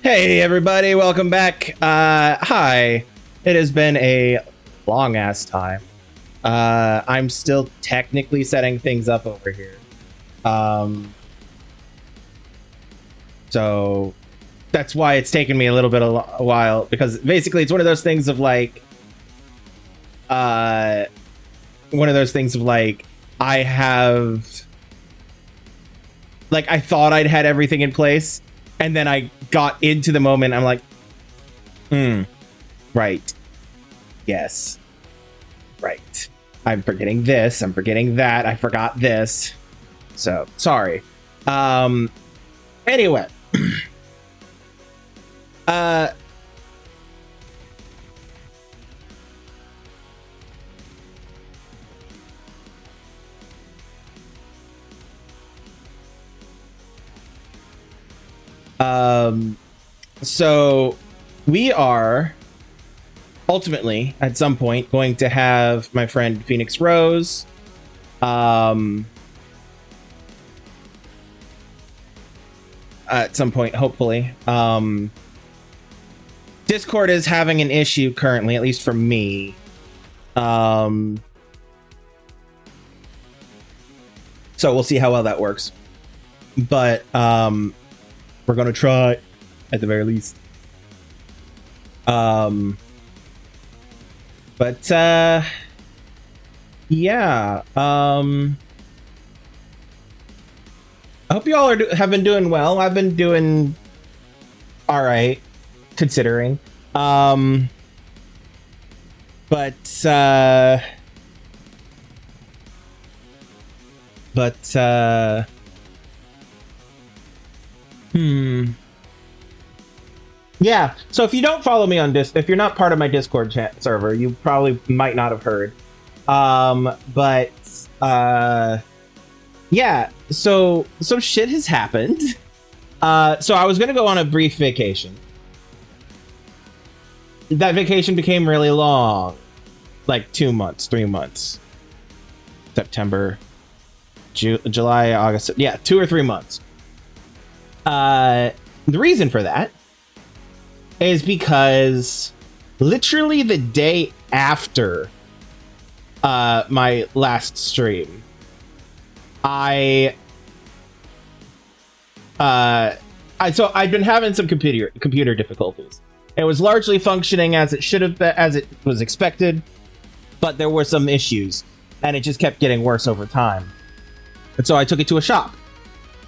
Hey everybody, welcome back. Hi. It has been a long ass time. I'm still technically setting things up over here. So that's why it's taken me a little bit a while, because basically it's one of those things of like I thought I'd had everything in place, and then I got into the moment. I'm like, right. Yes. Right. I'm forgetting this. I'm forgetting that. I forgot this. So, sorry. Anyway. So we are ultimately at some point going to have my friend PhoenixRose at some point, hopefully. Discord is having an issue currently, at least for me. So we'll see how well that works. But we're gonna try at the very least. Yeah. I hope you all have been doing well. I've been doing all right, considering. Yeah, so if you don't follow me on if you're not part of my Discord chat server, you probably might not have heard. Yeah, so some shit has happened. So I was gonna go on a brief vacation. That vacation became really long, like 2 months, 3 months. September, July, August, yeah, 2 or 3 months. The reason for that is because literally the day after my last stream, I'd been having some computer difficulties. It was largely functioning as it should have been, as it was expected, but there were some issues, and it just kept getting worse over time. And so I took it to a shop.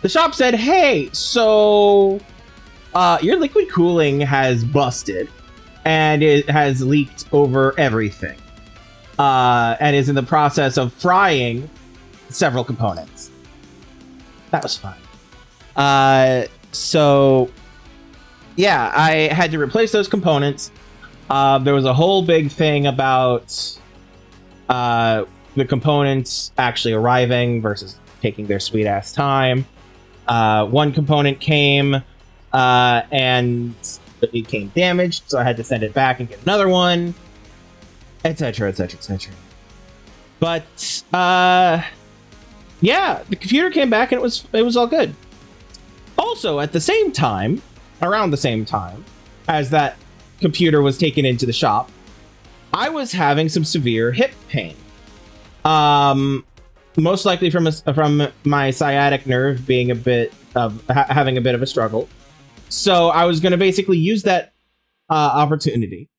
The shop said, "Hey, so your liquid cooling has busted, and it has leaked over everything, and is in the process of frying several components." That was fine. So yeah, I had to replace those components. There was a whole big thing about the components actually arriving versus taking their sweet ass time. One component came and it became damaged, so I had to send it back and get another one, etc, etc, etc. But yeah, the computer came back and it was all good. Also, at the same time, around the same time as that computer was taken into the shop, I was having some severe hip pain. Most likely from my sciatic nerve being having a bit of a struggle. So I was going to basically use that opportunity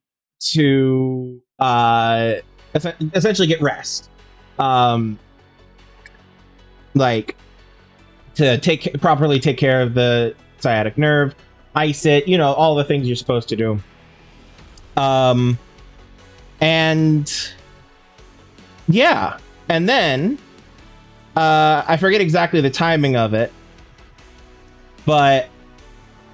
to essentially get rest. Like to properly take care of the sciatic nerve, ice it, all the things you're supposed to do. And yeah, and then I forget exactly the timing of it, but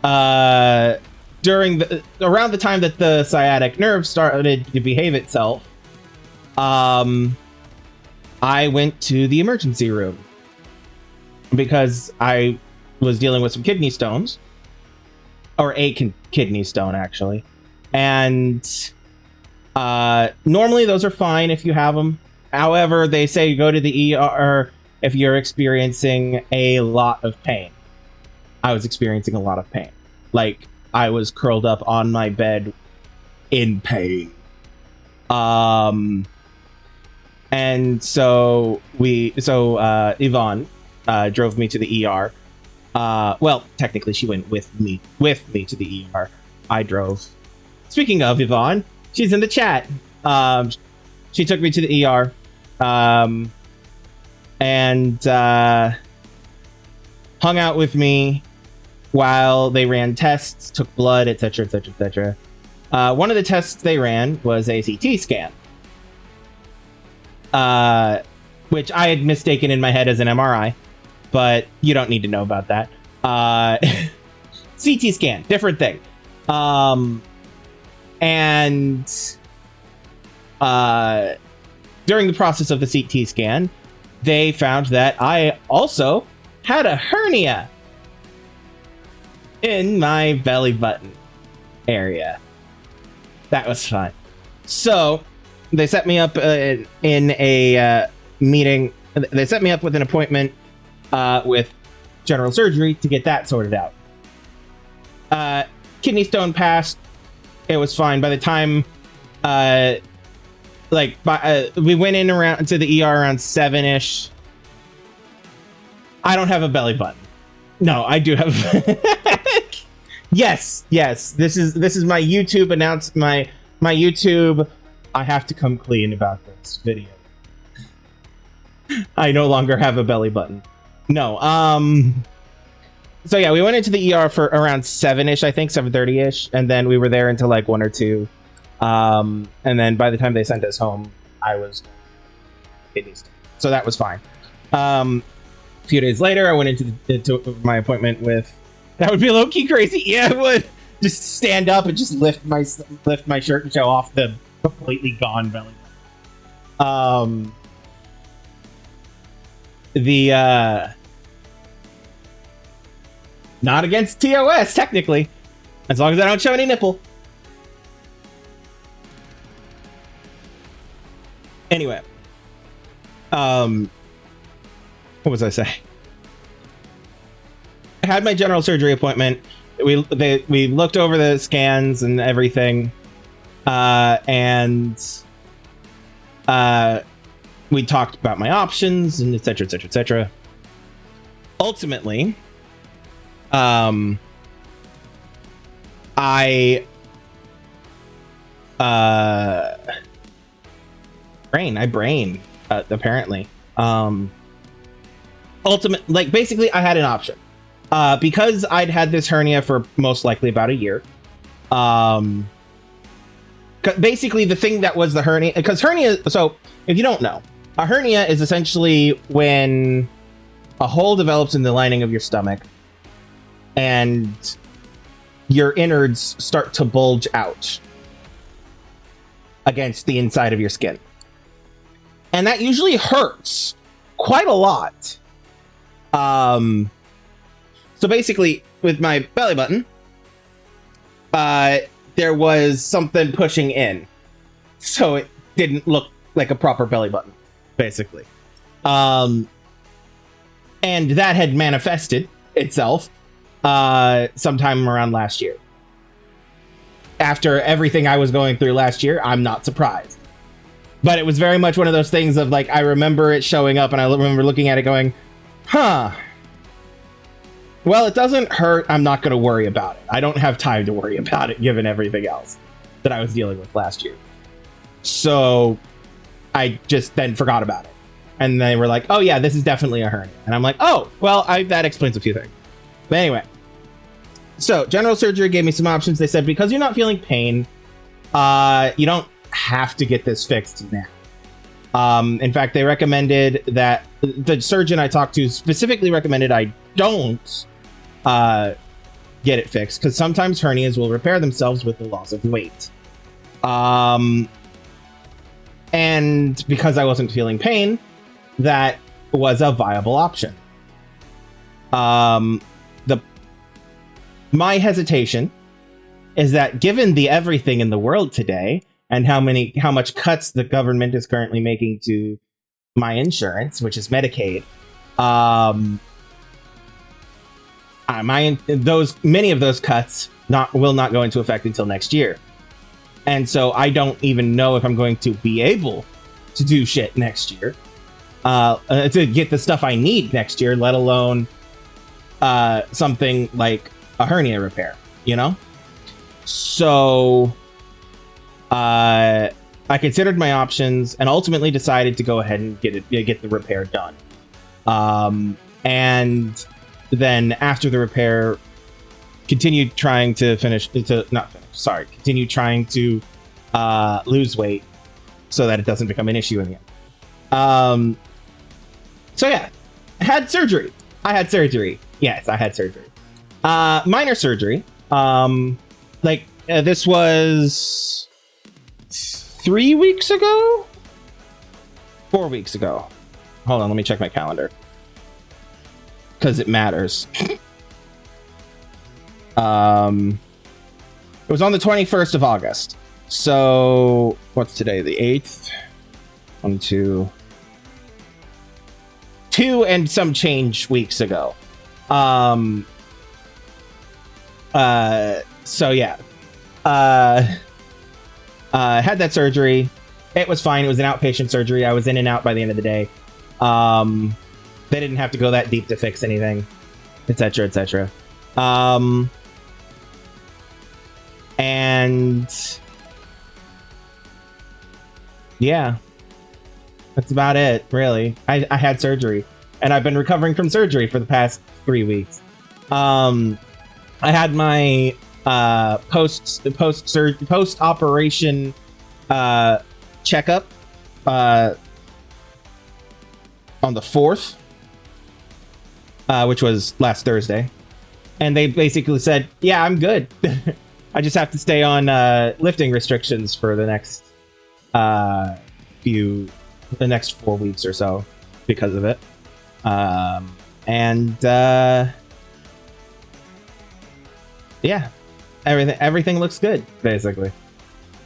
around the time that the sciatic nerve started to behave itself, I went to the emergency room because I was dealing with some kidney stones, or a kidney stone actually, and normally those are fine if you have them. However, they say go to the ER if you're experiencing a lot of pain. I was experiencing a lot of pain. Like, I was curled up on my bed in pain. And so Yvonne drove me to the ER. Well, technically she went with me to the ER. I drove. Speaking of Yvonne, she's in the chat. She took me to the ER. And hung out with me while they ran tests, took blood, etc., etc., etc. One of the tests they ran was a CT scan, which I had mistaken in my head as an MRI, but you don't need to know about that. CT scan, different thing. And during the process of the CT scan, they found that I also had a hernia in my belly button area. That was fun. So they set me up in a meeting. They set me up with an appointment with general surgery to get that sorted out. Kidney stone passed. It was fine. By the time we went in around to the ER around 7-ish. I don't have a belly button. No, I do have. Yes. This is my YouTube announcement. My YouTube. I have to come clean about this video. I no longer have a belly button. No. So yeah, we went into the ER for around 7-ish, I think 7:30-ish, and then we were there until like 1 or 2. And then by the time they sent us home, I was kidney stone. So that was fine. A few days later, I went into my appointment with. That would be low-key crazy. Yeah, it would. Just stand up and just lift my shirt and show off the completely gone belly. Not against TOS technically, as long as I don't show any nipple. Anyway, what was I saying? I had my general surgery appointment. We looked over the scans and everything, and we talked about my options and etc. etc. etc. Ultimately, I brain apparently. Basically I had an option. Because I'd had this hernia for most likely about a year. Basically the thing that was the hernia, because hernia, so if you don't know, a hernia is essentially when a hole develops in the lining of your stomach and your innards start to bulge out against the inside of your skin. And that usually hurts quite a lot. So basically, with my belly button, there was something pushing in. So it didn't look like a proper belly button, basically. And that had manifested itself sometime around last year. After everything I was going through last year, I'm not surprised. But it was very much one of those things of like, I remember it showing up and I remember looking at it going, huh. Well, it doesn't hurt. I'm not going to worry about it. I don't have time to worry about it, given everything else that I was dealing with last year. So I just then forgot about it. And they were like, oh, yeah, this is definitely a hernia. And I'm like, oh, well, that explains a few things. But anyway, so general surgery gave me some options. They said, because you're not feeling pain, you don't have to get this fixed now. In fact, they recommended that the surgeon I talked to specifically recommended I don't get it fixed, because sometimes hernias will repair themselves with the loss of weight. And because I wasn't feeling pain, that was a viable option. My hesitation is that given the everything in the world today and how much cuts the government is currently making to my insurance, which is Medicaid, many of those cuts will not go into effect until next year. And so I don't even know if I'm going to be able to do shit next year, to get the stuff I need next year, let alone something like a hernia repair, you know? So I considered my options and ultimately decided to go ahead and get the repair done. And then after the repair, continued trying to lose weight so that it doesn't become an issue in the end. So yeah, I had surgery. Yes, I had surgery. Minor surgery. This was 3 weeks ago? 4 weeks ago. Hold on, let me check my calendar. Because it matters. It was on the 21st of August. So, what's today? The 8th? 1, 2 and some change weeks ago. So yeah. Had that surgery. It was fine. It was an outpatient surgery. I was in and out by the end of the day. They didn't have to go that deep to fix anything, etc., etc. And yeah, that's about it, really. I had surgery, and I've been recovering from surgery for the past 3 weeks. I had my post-operation checkup on the 4th, which was last Thursday, and they basically said, "Yeah, I'm good. I just have to stay on lifting restrictions for the next 4 weeks or so because of it." Yeah, everything looks good, basically.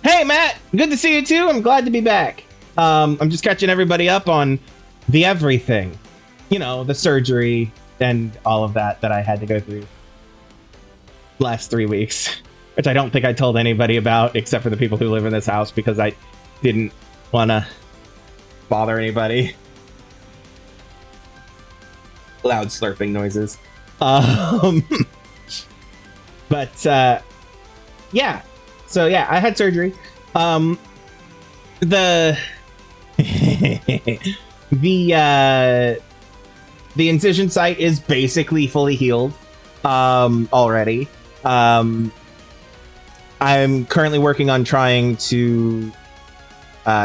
Hey, Matt, good to see you too. I'm glad to be back. I'm just catching everybody up on the everything, the surgery and all of that I had to go through last 3 weeks, which I don't think I told anybody about except for the people who live in this house because I didn't want to bother anybody. Loud slurping noises. But yeah. So yeah, I had surgery. The incision site is basically fully healed already. I'm currently working on trying to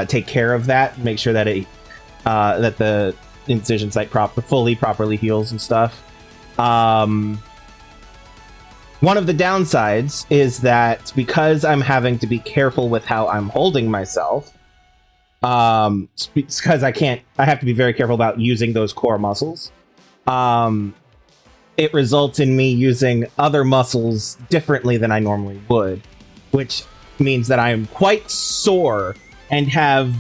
take care of that, make sure that that the incision site properly heals and stuff. One of the downsides is that because I'm having to be careful with how I'm holding myself, because I have to be very careful about using those core muscles. It results in me using other muscles differently than I normally would, which means that I am quite sore and have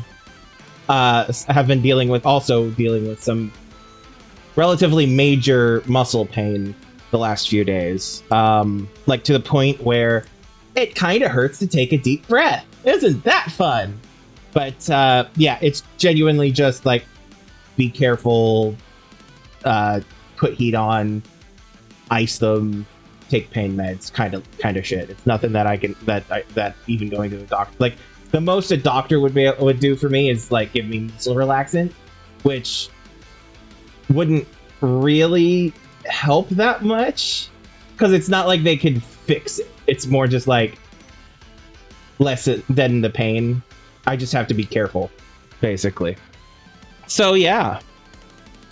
been dealing with some relatively major muscle pain the last few days, to the point where it kind of hurts to take a deep breath. Isn't that fun? But yeah, it's genuinely just be careful, put heat on, ice them, take pain meds, kind of shit. It's nothing that that even going to the doctor, the most a doctor would do for me is give me muscle relaxant, which wouldn't really help that much because it's not like they can fix it. It's more just less than the pain. I just have to be careful, basically. So yeah,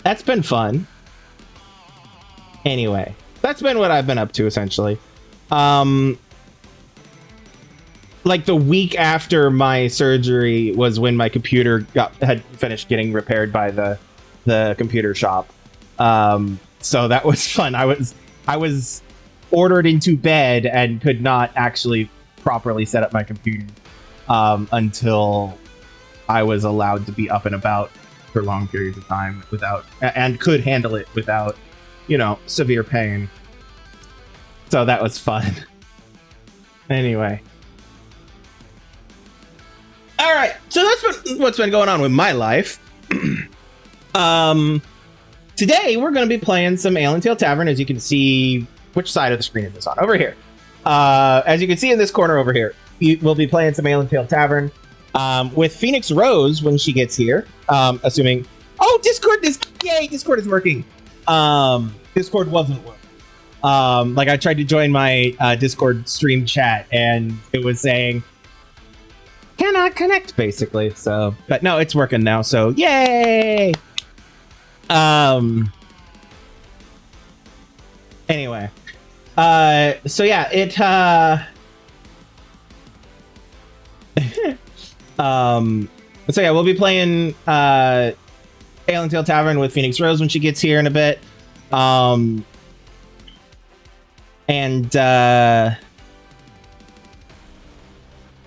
that's been fun. Anyway, that's been what I've been up to essentially. The week after my surgery was when my computer had finished getting repaired by the computer shop. So that was fun. I was ordered into bed and could not actually properly set up my computer until I was allowed to be up and about for long periods of time and could handle it without, severe pain. So that was fun. Anyway. All right, so that's what's been going on with my life. Today we're going to be playing some Ale and Tale Tavern. As you can see, which side of the screen is this on? Over here. As you can see in this corner over here, we'll be playing some Ale and Tale Tavern with PhoenixRose when she gets here. Assuming, oh, Discord is working. Discord wasn't working. Like I tried to join my Discord stream chat and it was saying cannot connect, basically. So, but no, it's working now. So, yay! Anyway, so yeah, it so yeah, we'll be playing Ale and Tale Tavern with PhoenixRose when she gets here in a bit.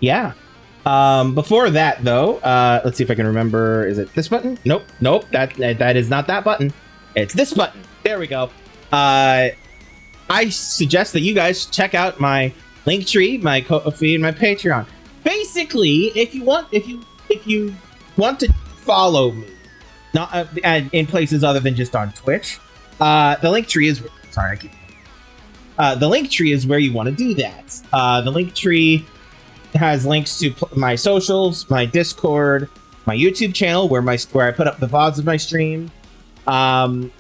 Yeah. Before that, though, let's see if I can remember. Is it this button? Nope. That is not that button. It's this button. There we go. I suggest that you guys check out my Linktree, my Ko-fi, and my Patreon. Basically, if you want to follow me, not in places other than just on Twitch, the Linktree is the Linktree is where you want to do that. The Linktree has links to my socials, my Discord, my YouTube channel where I put up the VODs of my stream, and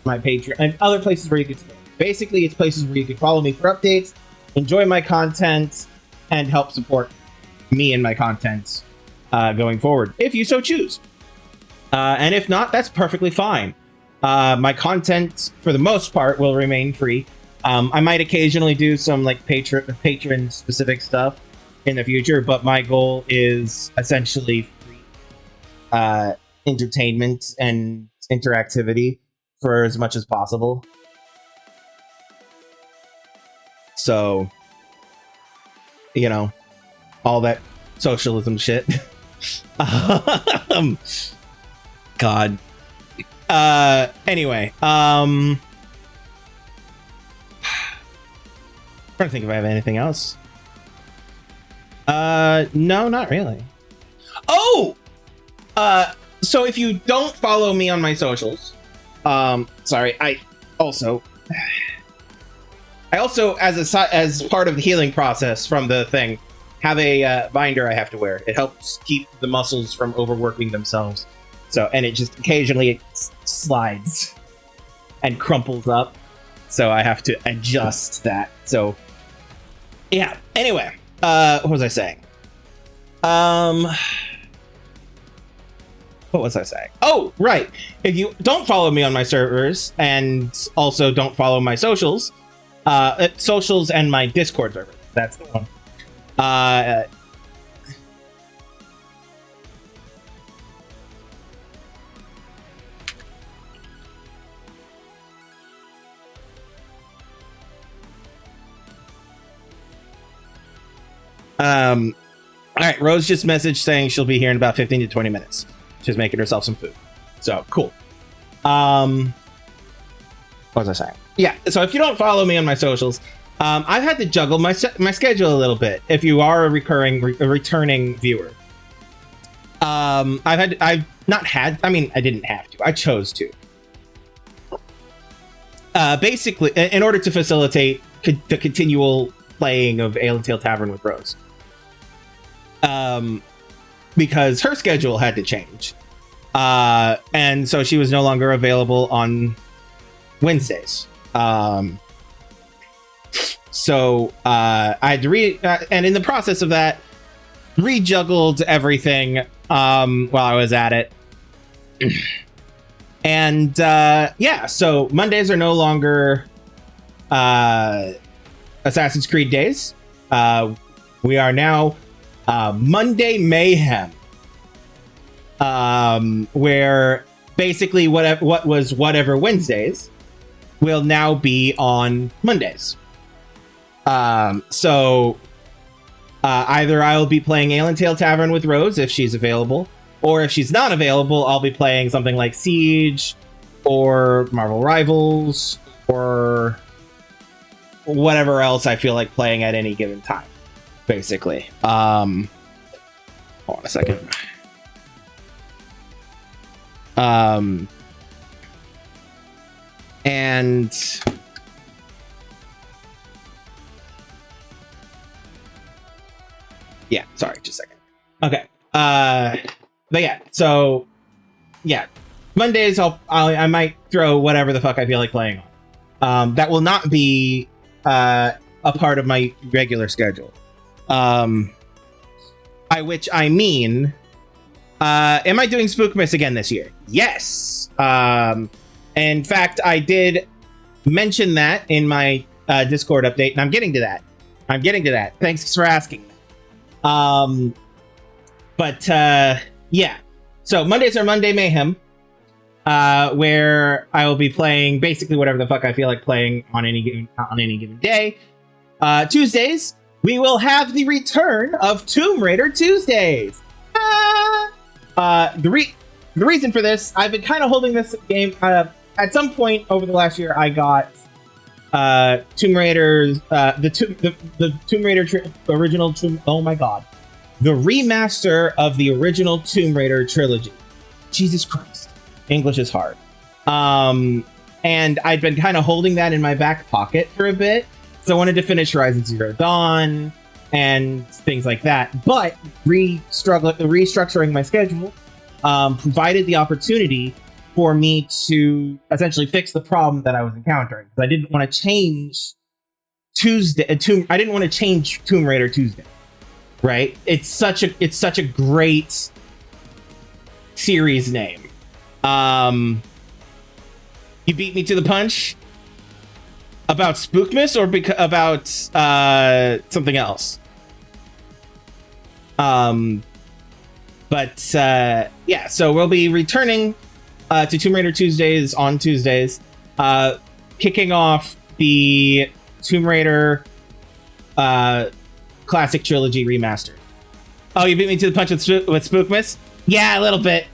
my Patreon, and other places where you can. Basically, it's places where you can follow me for updates, enjoy my content, and help support me and my content going forward, if you so choose. And if not, that's perfectly fine. My content, for the most part, will remain free. I might occasionally do some like patron specific stuff in the future, but my goal is essentially free entertainment and interactivity for as much as possible. So, you know, all that socialism shit. God. Anyway, trying to think if I have anything else. No, not really. Oh! So if you don't follow me on my socials, sorry, I also, as part of the healing process from the thing, have a binder I have to wear. It helps keep the muscles from overworking themselves. So, and it just occasionally slides and crumples up. So I have to adjust that. So, yeah. Anyway, what was I saying? What was I saying? Oh, right. If you don't follow me on my servers and also don't follow my socials, socials and my Discord server, that's the one. All right, Rose just messaged saying she'll be here in about 15 to 20 minutes. She's making herself some food. So, cool. What was I saying? Yeah, so if you don't follow me on my socials, I've had to juggle my schedule a little bit. If you are a returning viewer, I didn't have to. I chose to. Basically, in order to facilitate the continual playing of Ale and Tale Tavern with Rose, because her schedule had to change, and so she was no longer available on Wednesdays. So I had to and in the process of that, rejuggled everything while I was at it. And yeah, so Mondays are no longer Assassin's Creed days. We are now Monday Mayhem, where basically what was whatever Wednesdays will now be on Mondays. So either I'll be playing Ale and Tale Tavern with Rose if she's available, or if she's not available, I'll be playing something like Siege or Marvel Rivals or whatever else I feel like playing at any given time, basically. Hold on a second. And yeah, sorry, just a second. Okay. But yeah, so yeah, Mondays I might throw whatever the fuck I feel like playing on. That will not be a part of my regular schedule. By which I mean, am I doing Spookmas again this year? Yes. In fact, I did mention that in my Discord update, and I'm getting to that. Thanks for asking. Yeah. So Mondays are Monday Mayhem, where I will be playing basically whatever the fuck I feel like playing on any given day. Tuesdays, we will have the return of Tomb Raider Tuesdays. The reason for this, I've been kind of holding this game. At some point over the last year, I got Tomb Raider's the Tomb Raider original Tomb. Oh my god, the remaster of the original Tomb Raider trilogy. Jesus Christ, English is hard. And I'd been kind of holding that in my back pocket for a bit, so I wanted to finish Horizon Zero Dawn and things like that. But restructuring my schedule provided the opportunity for me to essentially fix the problem that I was encountering. I didn't want to change I didn't want to change Tomb Raider Tuesday. Right? It's such a great series name. You beat me to the punch about Spookmas or about something else. Yeah, so we'll be returning to Tomb Raider Tuesdays on Tuesdays, kicking off the Tomb Raider Classic Trilogy Remastered. Oh, you beat me to the punch with Spookmas? Yeah, a little bit.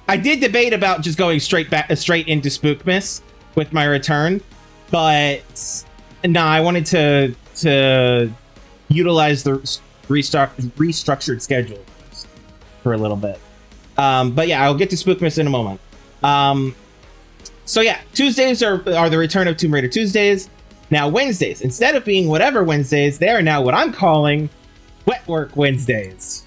I did debate about just going straight into Spookmas with my return, but no, I wanted to utilize the restructured schedule for a little bit. But yeah, I'll get to Spookmas in a moment. So yeah, Tuesdays are the return of Tomb Raider Tuesdays. Now Wednesdays, instead of being whatever Wednesdays, they are now what I'm calling Wet Work Wednesdays.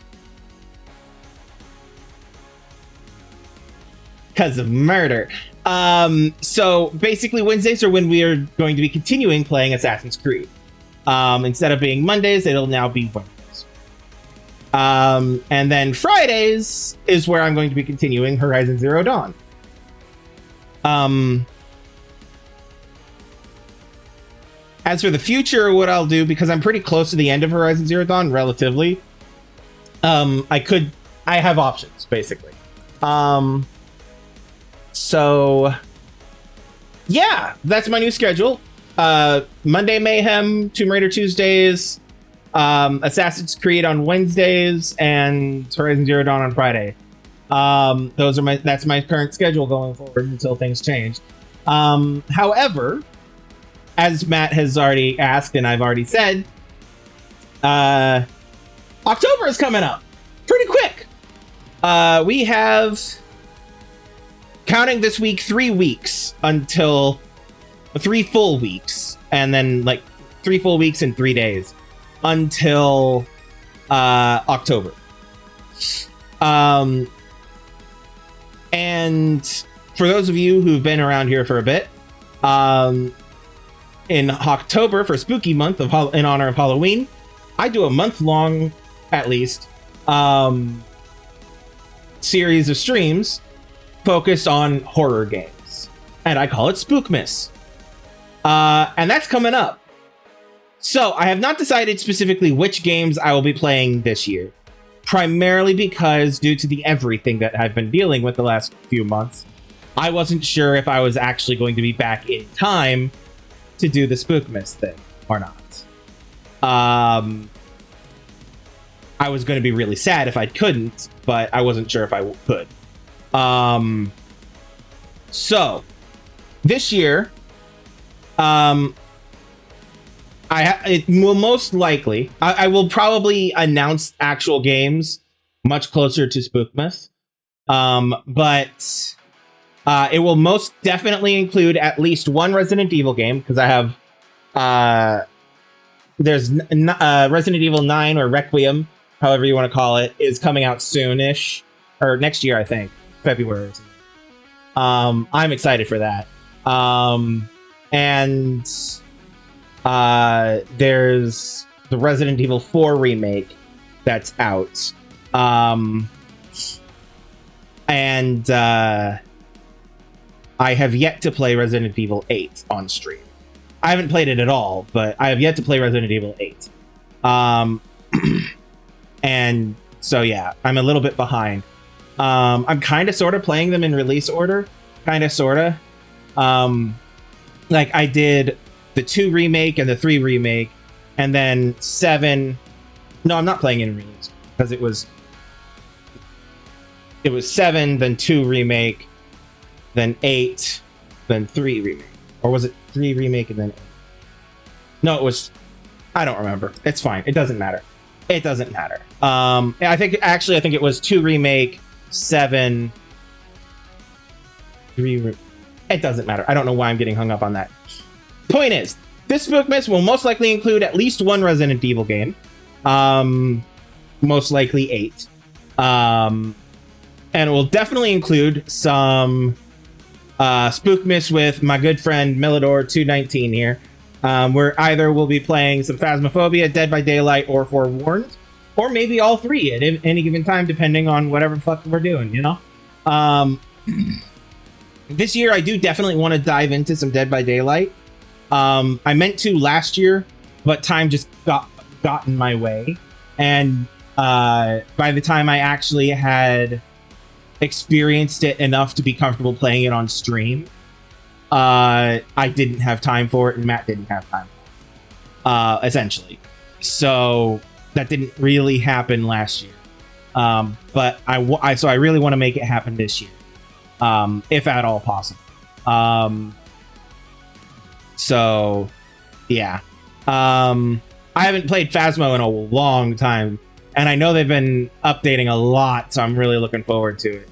Because of murder. So basically Wednesdays are when we are going to be continuing playing Assassin's Creed. Instead of being Mondays, it'll now be Wednesdays. And then Fridays is where I'm going to be continuing Horizon Zero Dawn. As for the future, what I'll do, because I'm pretty close to the end of Horizon Zero Dawn, relatively, I have options, basically. So, yeah, that's my new schedule. Monday Mayhem, Tomb Raider Tuesdays, Assassin's Creed on Wednesdays, and Horizon Zero Dawn on Friday. That's my current schedule going forward until things change. However, as Matt has already asked and I've already said, October is coming up pretty quick. We have, counting this week, 3 weeks until 3 full weeks, and then like 3 full weeks and 3 days until October. And for those of you who've been around here for a bit, in October, for Spooky Month in honor of Halloween, I do a month-long, at least, series of streams focused on horror games, and I call it Spookmas. And that's coming up. So I have not decided specifically which games I will be playing this year, primarily because due to the everything that I've been dealing with the last few months, I wasn't sure if I was actually going to be back in time to do the Spookmas thing or not. I was going to be really sad if I couldn't, but I wasn't sure if I could. So this year, it will most likely, I will probably announce actual games much closer to Spookmas. But it will most definitely include at least one Resident Evil game, because I have there's Resident Evil 9 or Requiem, however you want to call it, is coming out soonish, or next year, I think, February. I'm excited for that. And there's the Resident Evil 4 remake that's out. And I have yet to play Resident Evil 8 on stream. I haven't played it at all, but I have yet to play Resident Evil 8. And so, yeah, I'm a little bit behind. I'm kind of sort of playing them in release order. Kind of sort of. Like, I did the 2 remake and the 3 remake, and then 7... No, I'm not playing in release, because it was 7, then 2 remake, then 8, then 3 remake. Or was it 3 remake and then 8? No, it was... I don't remember. It's fine. It doesn't matter. It doesn't matter. I think it was 2 remake, 7... 3... It doesn't matter. I don't know why I'm getting hung up on that. Point is, this Spookmas will most likely include at least one Resident Evil game. Most likely 8. And it will definitely include some Spookmas with my good friend Milidor219 here, where either we'll be playing some Phasmophobia, Dead by Daylight, or Forewarned, or maybe all 3 at any given time, depending on whatever fuck we're doing, you know? This year, I do definitely want to dive into some Dead by Daylight. I meant to last year, but time just got in my way. And by the time I actually had experienced it enough to be comfortable playing it on stream, I didn't have time for it, and Matt didn't have time for it, essentially. So that didn't really happen last year. But I really want to make it happen this year, if at all possible. So, yeah. I haven't played Phasmo in a long time, and I know they've been updating a lot, so I'm really looking forward to it.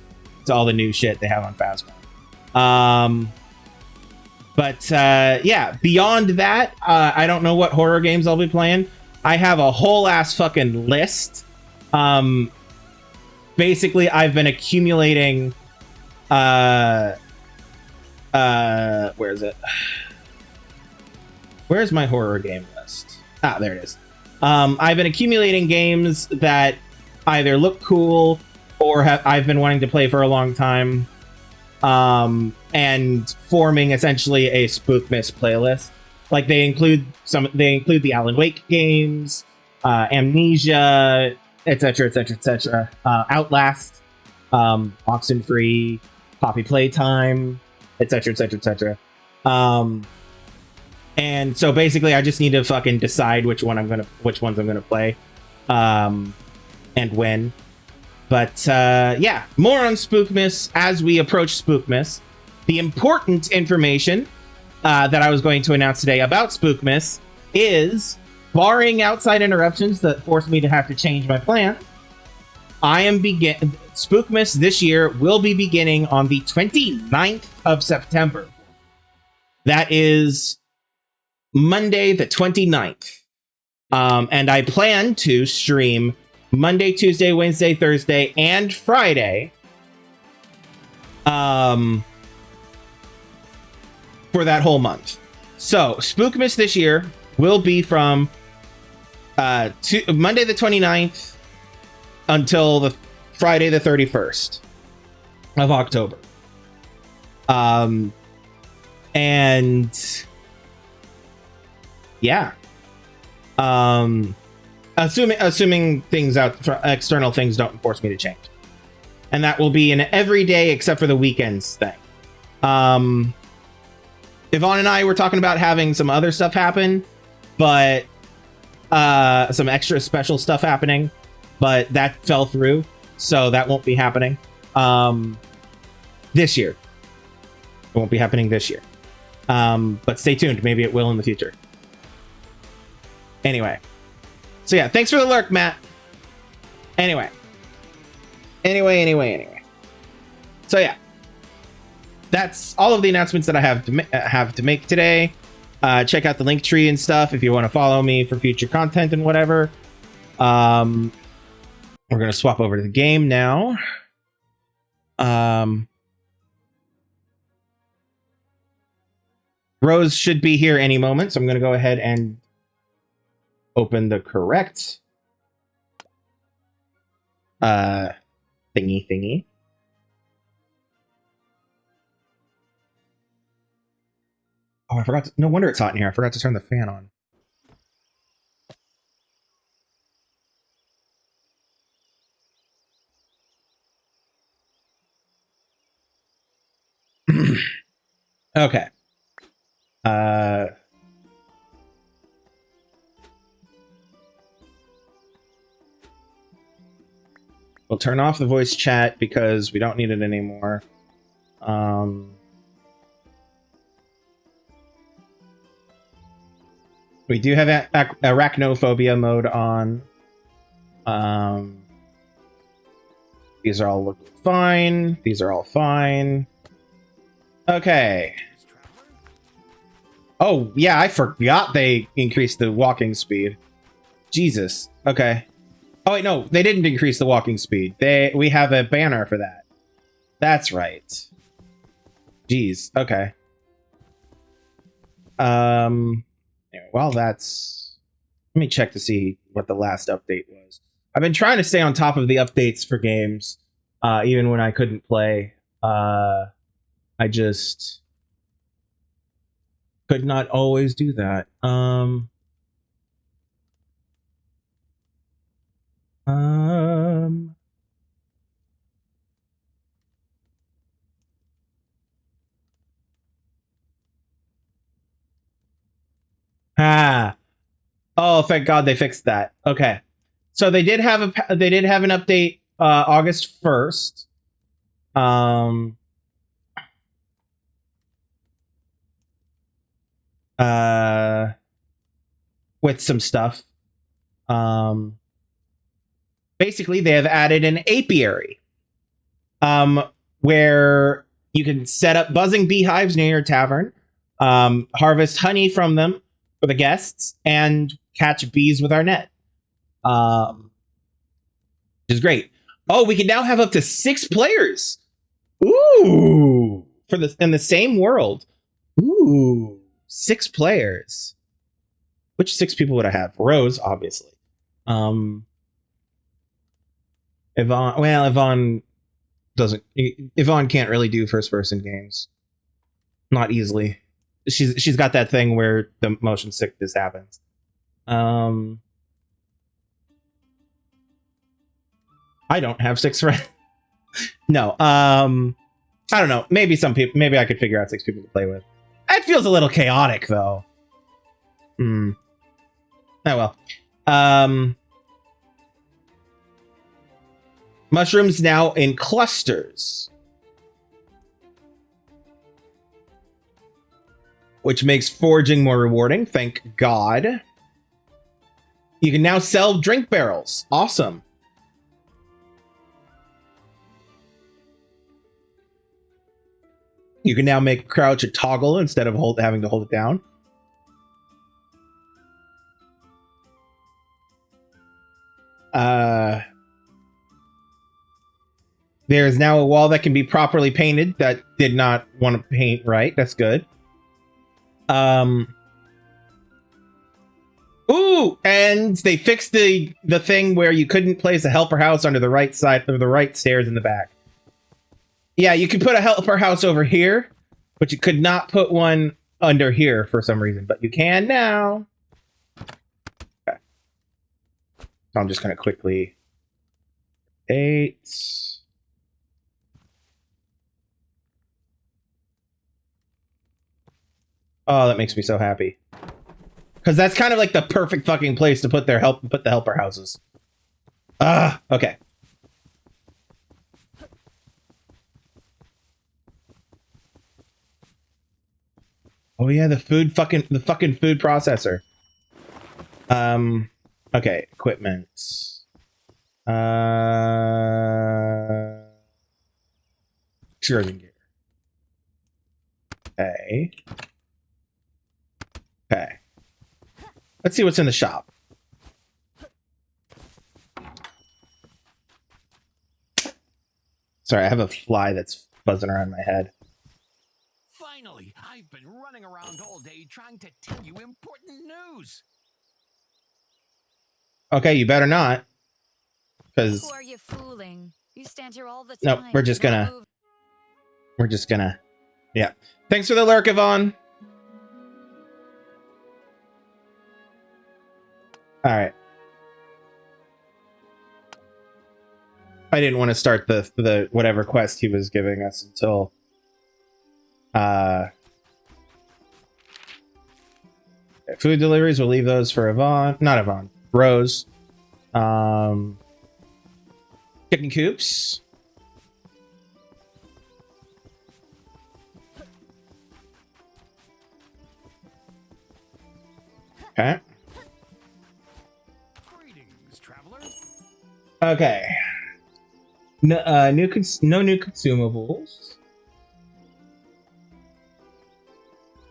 To all the new shit they have on Phasmo. Yeah, beyond that, I don't know what horror games I'll be playing. I have a whole ass fucking list. Basically, I've been accumulating... where is it? Where's my horror game list? Ah, there it is. I've been accumulating games that either look cool or I've been wanting to play for a long time, and forming essentially a Spookmas playlist. Like, they include the Alan Wake games, Amnesia, etc., etc., etc., Outlast, Oxenfree, Poppy Playtime, etc., etc., etc. And so basically, I just need to fucking decide which ones I'm gonna play, and when. But yeah, more on Spookmas as we approach Spookmas. The important information that I was going to announce today about Spookmas is, barring outside interruptions that force me to have to change my plan, Spookmas this year will be beginning on the 29th of September. That is Monday the 29th. And I plan to stream Monday, Tuesday, Wednesday, Thursday, and Friday for that whole month. So, Spookmas this year will be from Monday the 29th until the Friday the 31st of October. And yeah. Assuming external things don't force me to change. And that will be an everyday except for the weekends thing. Yvonne and I were talking about having some other stuff happen, but some extra special stuff happening, but that fell through, so that won't be happening this year. It won't be happening this year. But stay tuned. Maybe it will in the future. Anyway. So yeah, thanks for the lurk, Matt. Anyway. So yeah. That's all of the announcements that I have to make today. Check out the link tree and stuff if you want to follow me for future content and whatever. We're going to swap over to the game now. Rose should be here any moment, so I'm going to go ahead and open the correct thingy. Oh, I forgot to, no wonder it's hot in here. I forgot to turn the fan on. Okay. We'll turn off the voice chat because we don't need it anymore. We do have arachnophobia mode on. These are all looking fine. These are all fine. Okay. Oh, yeah, I forgot they increased the walking speed. Jesus. Okay. Oh, wait, no, they didn't increase the walking speed. We have a banner for that. That's right. Jeez. Okay. Anyway, well, that's... Let me check to see what the last update was. I've been trying to stay on top of the updates for games, even when I couldn't play. I just could not always do that. Oh, thank God they fixed that. Okay. So they did have an update August 1st. With some stuff. Basically they have added an apiary. Where you can set up buzzing beehives near your tavern, harvest honey from them for the guests, and catch bees with our net. Which is great. Oh, we can now have up to 6 players. Ooh, in the same world. Ooh, 6 players. Which 6 people would I have? Rose, obviously. Yvonne. Well, Yvonne can't really do first-person games. Not easily. She's got that thing where the motion sickness happens. I don't have 6 friends. No. I don't know. Maybe I could figure out 6 people to play with. That feels a little chaotic, though. Oh well. Mushrooms now in clusters, which makes foraging more rewarding. Thank God. You can now sell drink barrels. Awesome. You can now make crouch a toggle instead of having to hold it down. There's now a wall that can be properly painted that did not want to paint right. That's good. Ooh, and they fixed the thing where you couldn't place a helper house under the right side or the right stairs in the back. Yeah, you could put a helper house over here, but you could not put one under here for some reason, but you can now. Okay. So I'm just going to quickly update. Oh, that makes me so happy. Because that's kind of like the perfect fucking place to put the helper houses. Okay. Oh yeah, the fucking food processor. Okay, equipment. Tourism gear. Okay. Okay. Let's see what's in the shop. Sorry, I have a fly that's buzzing around my head. Finally, I've been running around all day trying to tell you important news. Okay, you better not. Because who are you fooling? You stand here all the no, time. we're just gonna. Yeah. Thanks for the lurk, Yvonne. All right. I didn't want to start the whatever quest he was giving us until food deliveries. We'll leave those for Yvonne. Not Yvonne. Rose. Chicken coops. Okay. Greetings, traveler. Okay. No, no new consumables.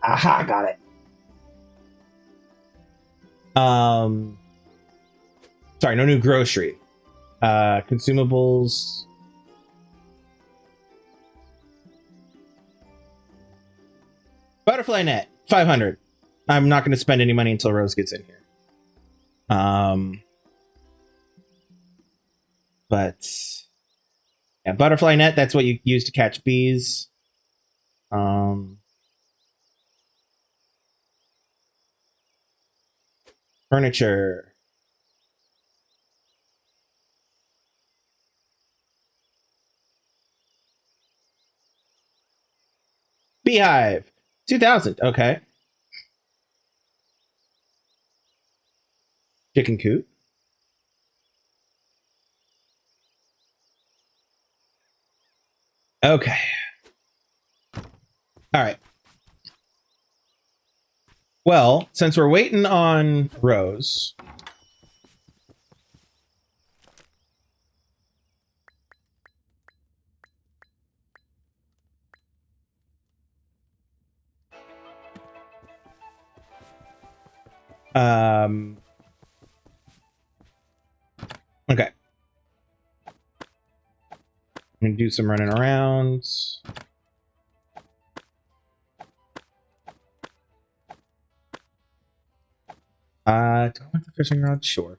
Aha, got it. Sorry, no new grocery. Consumables. Butterfly net, 500. I'm not going to spend any money until Rose gets in here. But yeah, butterfly net, that's what you use to catch bees. Furniture. Beehive, 2000. Okay. Chicken coop. Okay. All right. Well, since we're waiting on Rose, okay. I'm gonna do some running around. Do I want the fishing rod? Sure.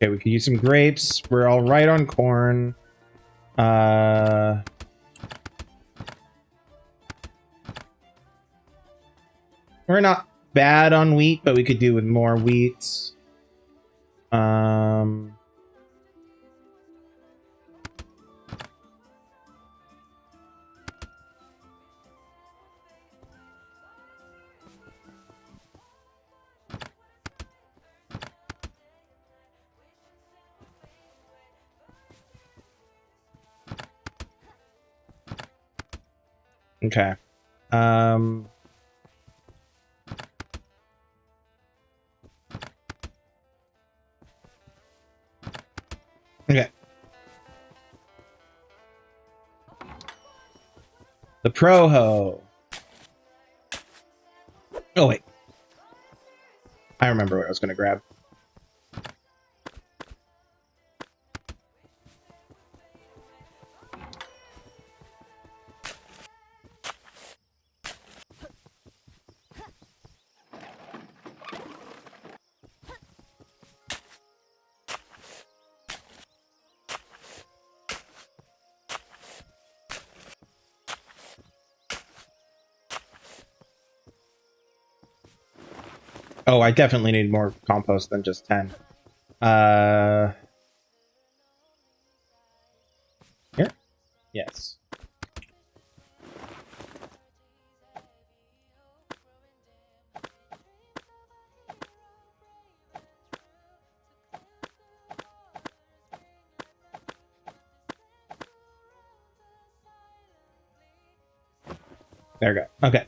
Okay, we could use some grapes. We're all right on corn. We're not bad on wheat, but we could do with more wheat. Okay. Okay. The Proho. Oh, wait. I remember what I was going to grab. Oh, I definitely need more compost than just 10. Here? Yes. There we go. Okay.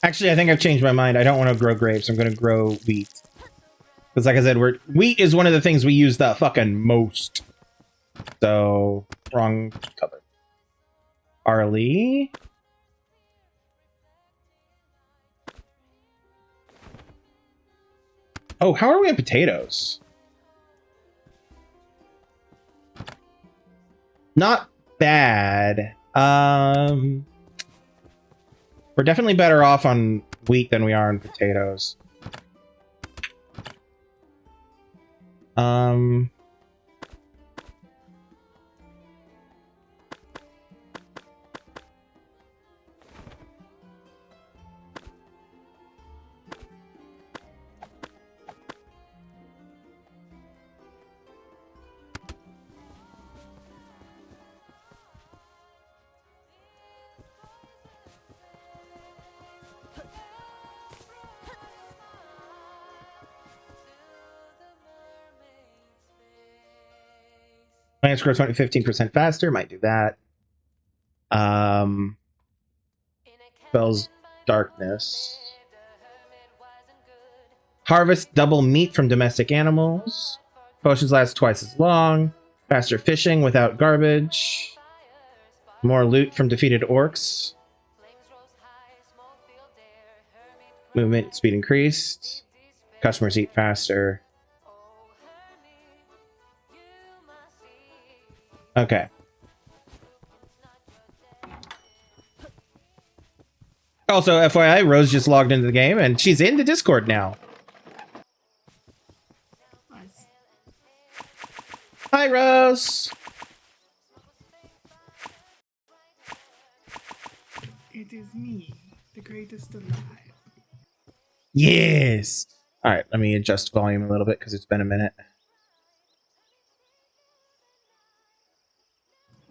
Actually, I think I've changed my mind. I don't want to grow grapes. I'm going to grow wheat. Because like I said, wheat is one of the things we use the fucking most. So, wrong color. Barley. Oh, how are we on potatoes? Not bad. We're definitely better off on wheat than we are on potatoes. Plants grow 15% faster. Might do that. Spells darkness. Harvest double meat from domestic animals. Potions last twice as long. Faster fishing without garbage. More loot from defeated orcs. Movement speed increased. Customers eat faster. Okay. Also, FYI, Rose just logged into the game and she's in the Discord now. Nice. Hi, Rose. It is me, the greatest alive. Yes. All right, let me adjust volume a little bit because it's been a minute.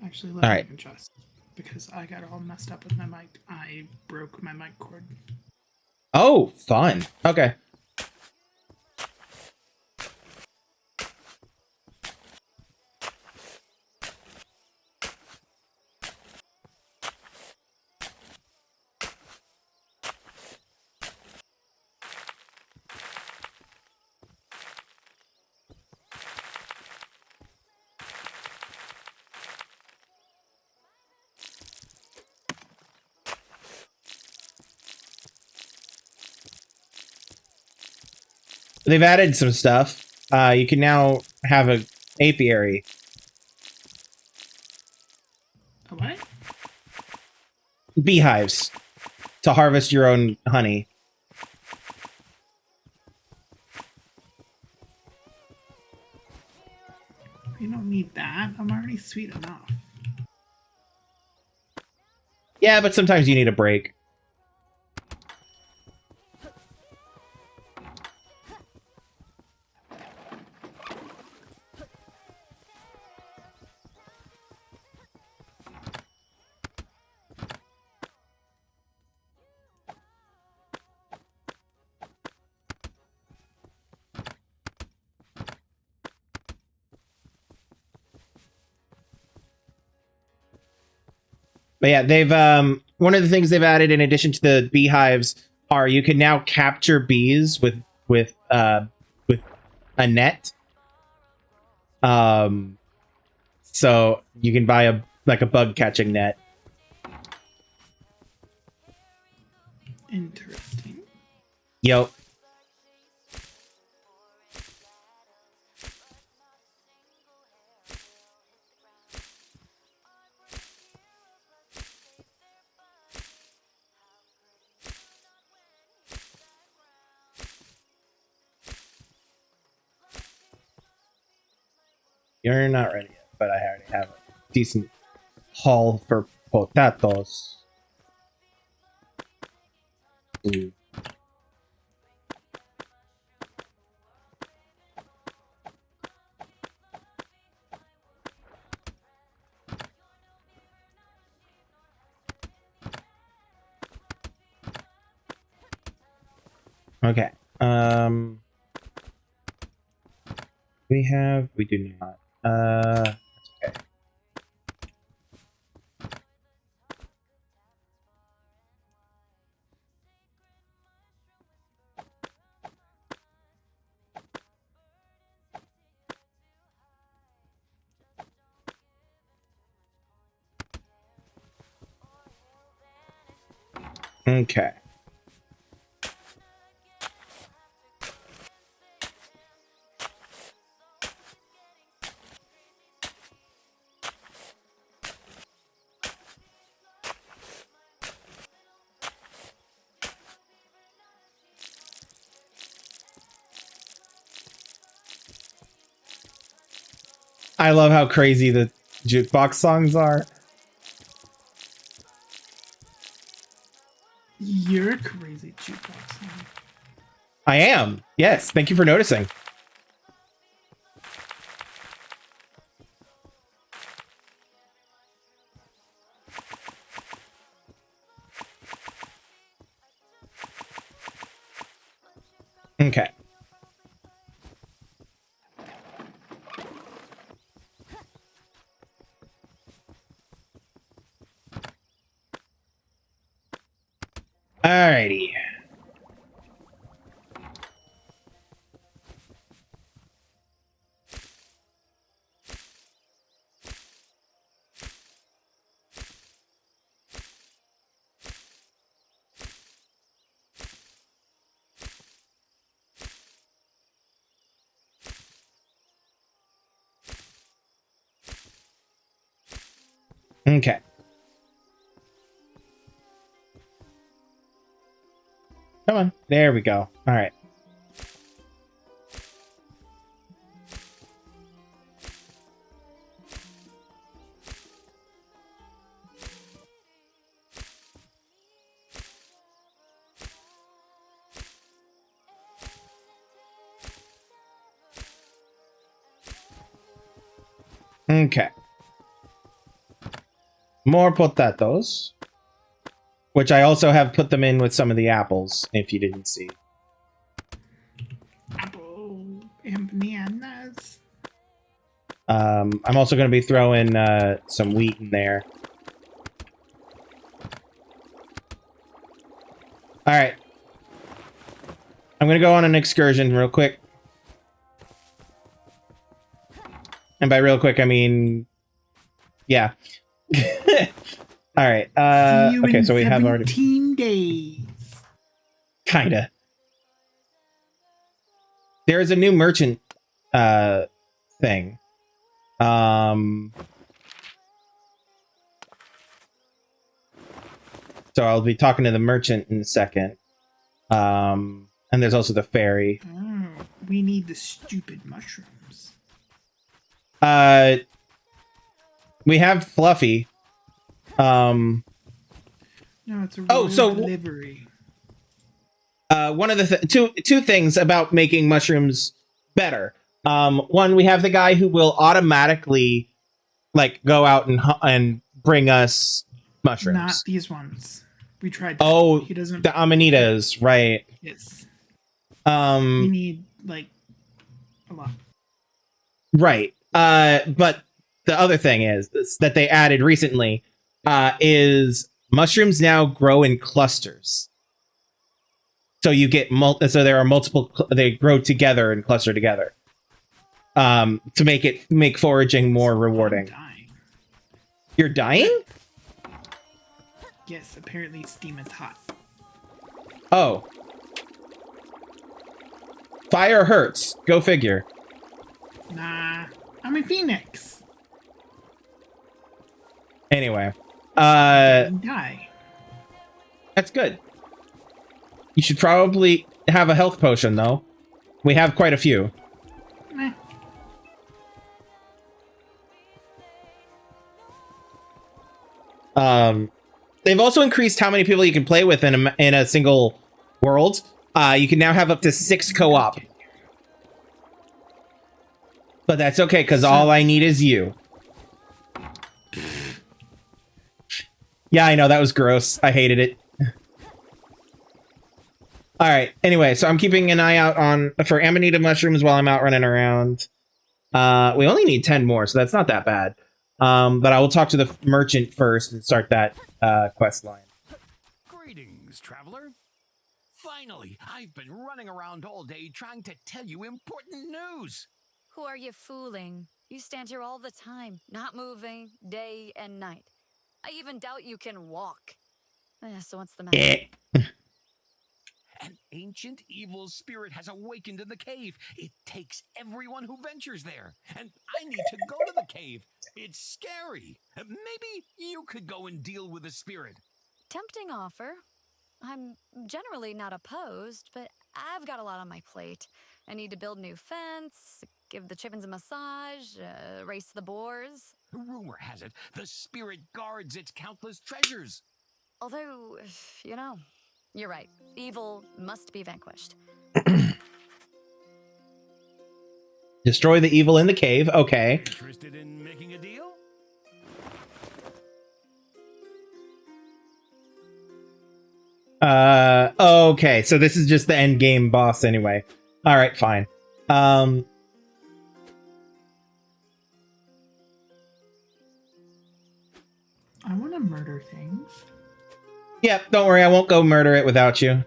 Actually, let All me right. adjust because I got all messed up with my mic. I broke my mic cord. Oh, fun. Okay. They've added some stuff. You can now have a apiary. A what? Beehives to harvest your own honey. You don't need that. I'm already sweet enough. Yeah, but sometimes you need a break. But yeah, they've one of the things they've added in addition to the beehives are you can now capture bees with a net. So you can buy a bug catching net. Interesting. Yo. you're not ready yet, but I already have a decent haul for potatoes. Ooh. Okay. We do not. That's okay. Okay. I love how crazy the jukebox songs are. You're a crazy jukebox man. I am. Yes. Thank you for noticing. Okay. Alrighty. Okay. Come on. There we go. All right. Okay. More potatoes. Which I also have put them in with some of the apples, if you didn't see. Apple and bananas. I'm also going to be throwing some wheat in there. All right. I'm going to go on an excursion real quick. And by real quick, I mean... Yeah. All right. Okay, so we have already... 17 days. Kinda. There is a new merchant thing. So I'll be talking to the merchant in a second. And there's also the ferry. Oh, we need the stupid mushrooms. We have Fluffy. No, it's a delivery. One of the two things about making mushrooms better. One, we have the guy who will automatically like go out and bring us mushrooms. Not these ones. We tried. Oh, he doesn't. The Amanitas, right? Yes. We need like a lot. Right. But the other thing is that they added recently is mushrooms now grow in clusters. So you get so there are multiple. They grow together and cluster together. To make foraging more rewarding. I'm dying. You're dying? Yes, apparently steam is hot. Oh. Fire hurts. Go figure. Nah, I'm a phoenix. Anyway, die. That's good. You should probably have a health potion, though. We have quite a few. They've also increased how many people you can play with in a single world. You can now have up to 6 co-op. But that's okay, because all I need is you. Yeah, I know, that was gross. I hated it. Alright, anyway, so I'm keeping an eye out for amanita mushrooms while I'm out running around. We only need 10 more, so that's not that bad. But I will talk to the merchant first and start that quest line. Greetings, traveler. Finally, I've been running around all day trying to tell you important news. Who are you fooling? You stand here all the time, not moving, day and night. I even doubt you can walk. So what's the matter? An ancient evil spirit has awakened in the cave. It takes everyone who ventures there. And I need to go to the cave. It's scary. Maybe you could go and deal with the spirit. Tempting offer. I'm generally not opposed, but I've got a lot on my plate. I need to build a new fence, give the chickens a massage, race the boars. Rumor has it, the spirit guards its countless treasures. Although, you know, you're right. Evil must be vanquished. Destroy the evil in the cave. Okay. Interested in making a deal? Okay, so this is just the end game boss anyway. All right, fine. I want to murder things. Yep, don't worry, I won't go murder it without you.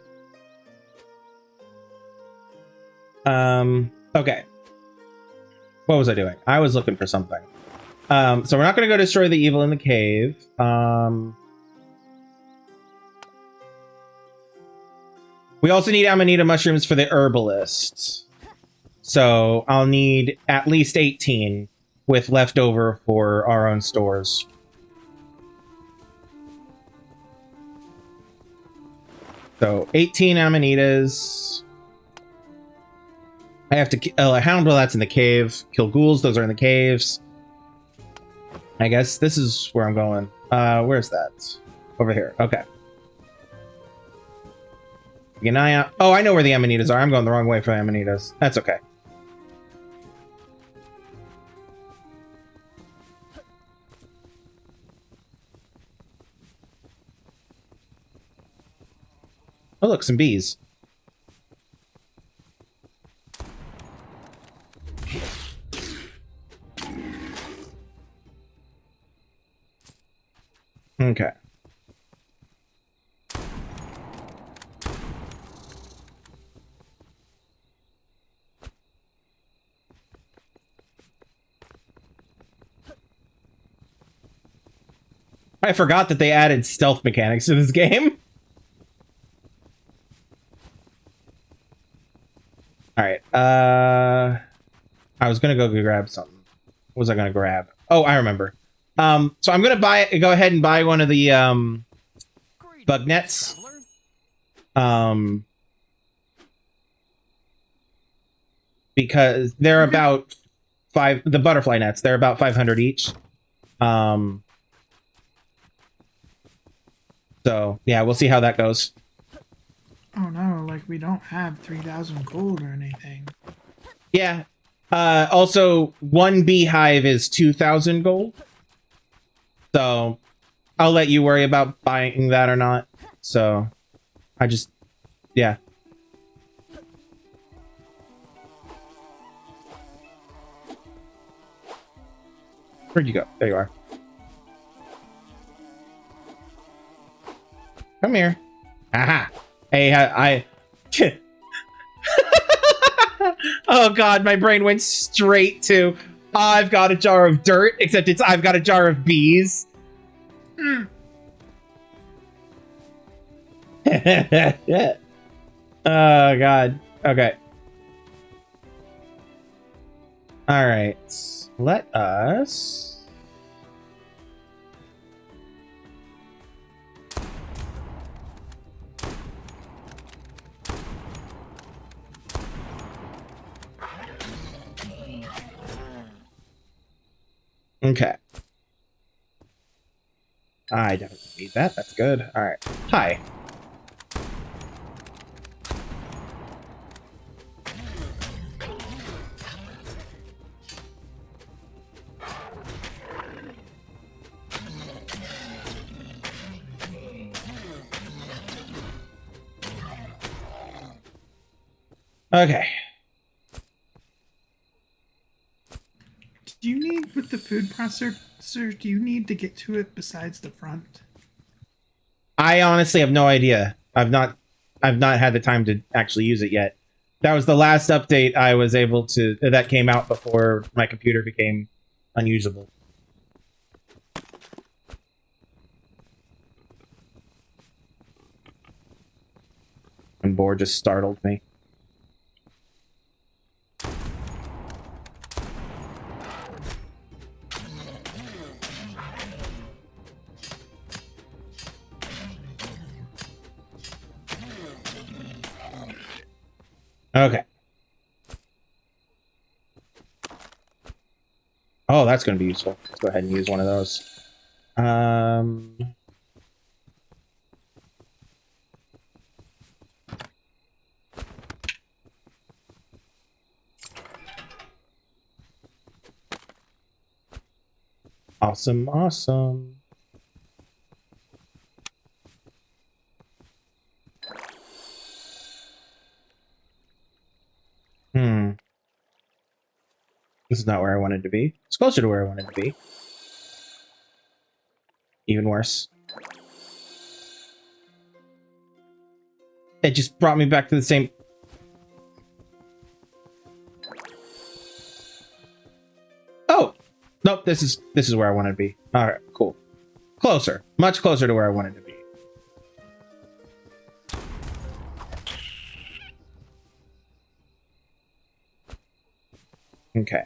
Okay. What was I doing? I was looking for something. So we're not going to go destroy the evil in the cave. We also need amanita mushrooms for the herbalist. So I'll need at least 18 with leftover for our own stores. So 18 amanitas. I have to kill a hound while that's in the cave. Kill ghouls, those are in the caves. I guess this is where I'm going. Where's that? Over here. Okay. Keep an eye out. Oh, I know where the amanitas are. I'm going the wrong way for amanitas. That's okay. Oh, look, some bees. Okay. I forgot that they added stealth mechanics to this game. Alright, I was gonna go grab something. What was I gonna grab? Oh, I remember. So I'm gonna go ahead and buy one of the, bug nets. Because they're about the butterfly nets, they're about 500 each. So, yeah, we'll see how that goes. Oh no, like we don't have 3,000 gold or anything. Yeah. Also, one beehive is 2,000 gold. So, I'll let you worry about buying that or not. So, yeah. Where'd you go? There you are. Come here. Aha. Hey, I oh god, my brain went straight to I've got a jar of dirt, except I've got a jar of bees. Oh god. Okay. All right. Let us okay. I don't need that. That's good. All right. Hi. Okay. Do you need with the food processor? Do you need to get to it besides the front? I honestly have no idea. I've not had the time to actually use it yet. That was the last update I was able to that came out before my computer became unusable. And boar just startled me. Okay. Oh, that's going to be useful. Let's go ahead and use one of those. Awesome, awesome. This is not where I wanted to be. It's closer to where I wanted to be. Even worse. It just brought me back to the same... Oh! Nope, this is where I wanted to be. Alright, cool. Closer. Much closer to where I wanted to be. Okay.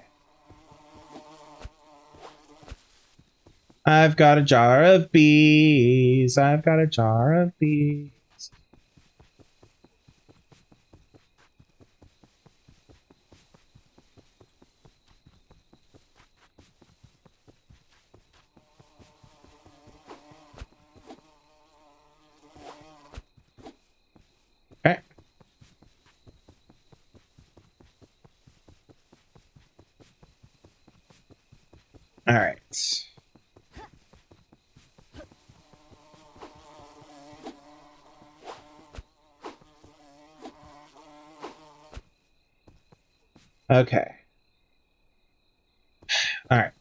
I've got a jar of bees. I've got a jar of bees. Okay. All right. Okay. All right.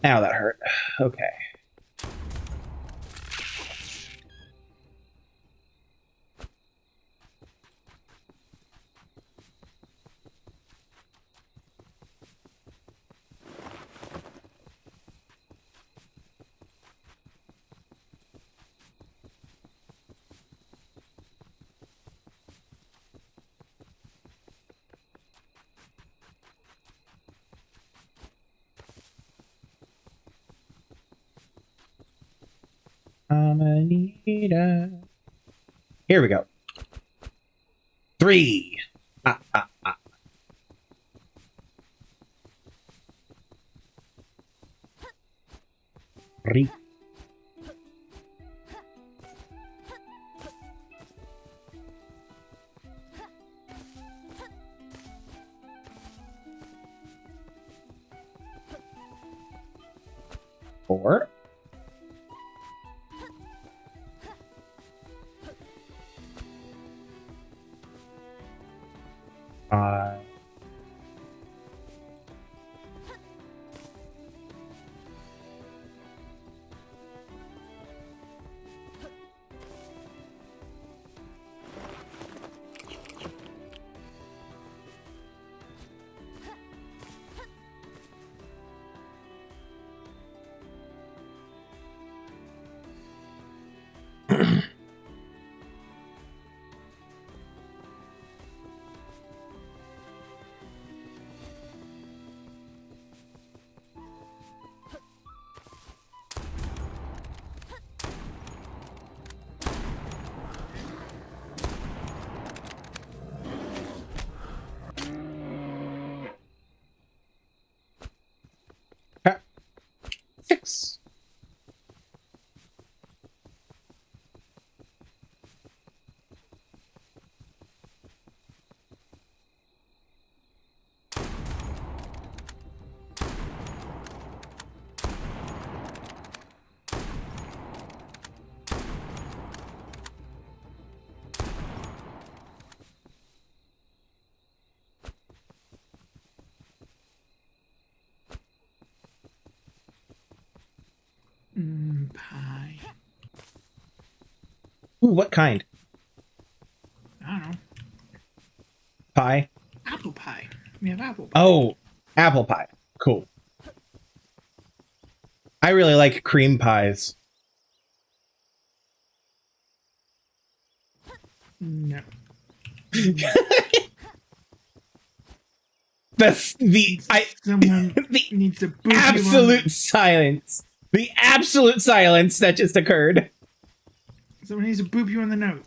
Ow, that hurt. Okay. Amanita. Here we go. 3. Ah, ah, ah. 3. 4. 5. Ooh, what kind? I don't know. Pie? Apple pie. We have apple pie. Oh, apple pie. Cool. I really like cream pies. No. That's Someone the needs to boot absolute silence. The absolute silence that just occurred. Someone needs to boop you on the nose.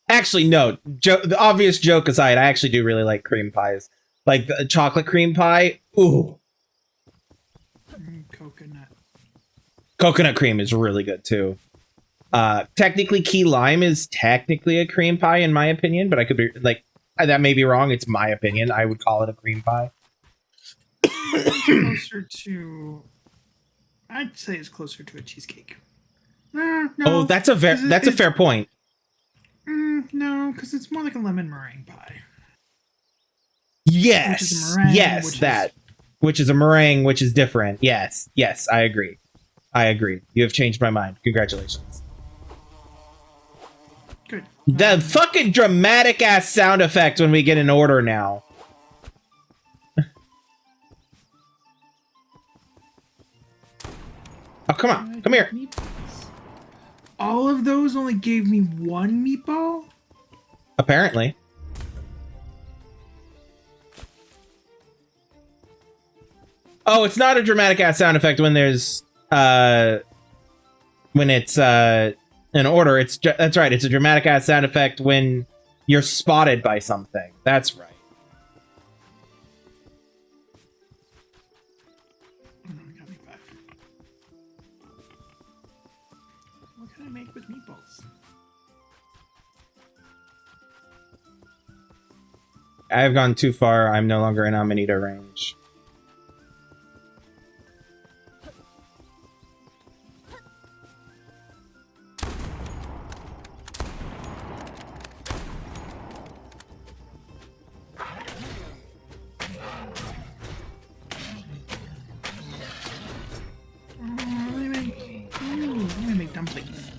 Actually, no. The obvious joke aside, I actually do really like cream pies. Like the chocolate cream pie. Ooh. Coconut. Coconut cream is really good too. Technically, key lime is technically a cream pie in my opinion, but I could be like that may be wrong. It's my opinion. I would call it a cream pie. Closer to, I'd say it's closer to a cheesecake. No. Oh, that's a fair point. No, because it's more like a lemon meringue pie. Yes, Which is a meringue, which is a meringue, which is different. Yes, I agree. You have changed my mind. Congratulations. Good. The fucking dramatic ass sound effect when we get an order now. Oh, come on. Come here. Meatballs. All of those only gave me one meatball? Apparently. Oh, it's not a dramatic ass sound effect when there's when it's an order. That's right. It's a dramatic ass sound effect when you're spotted by something. That's right. Oh, no, got me 5. What can I make with meatballs? I have gone too far. I'm no longer in Amanita range. I'm gonna make dumplings.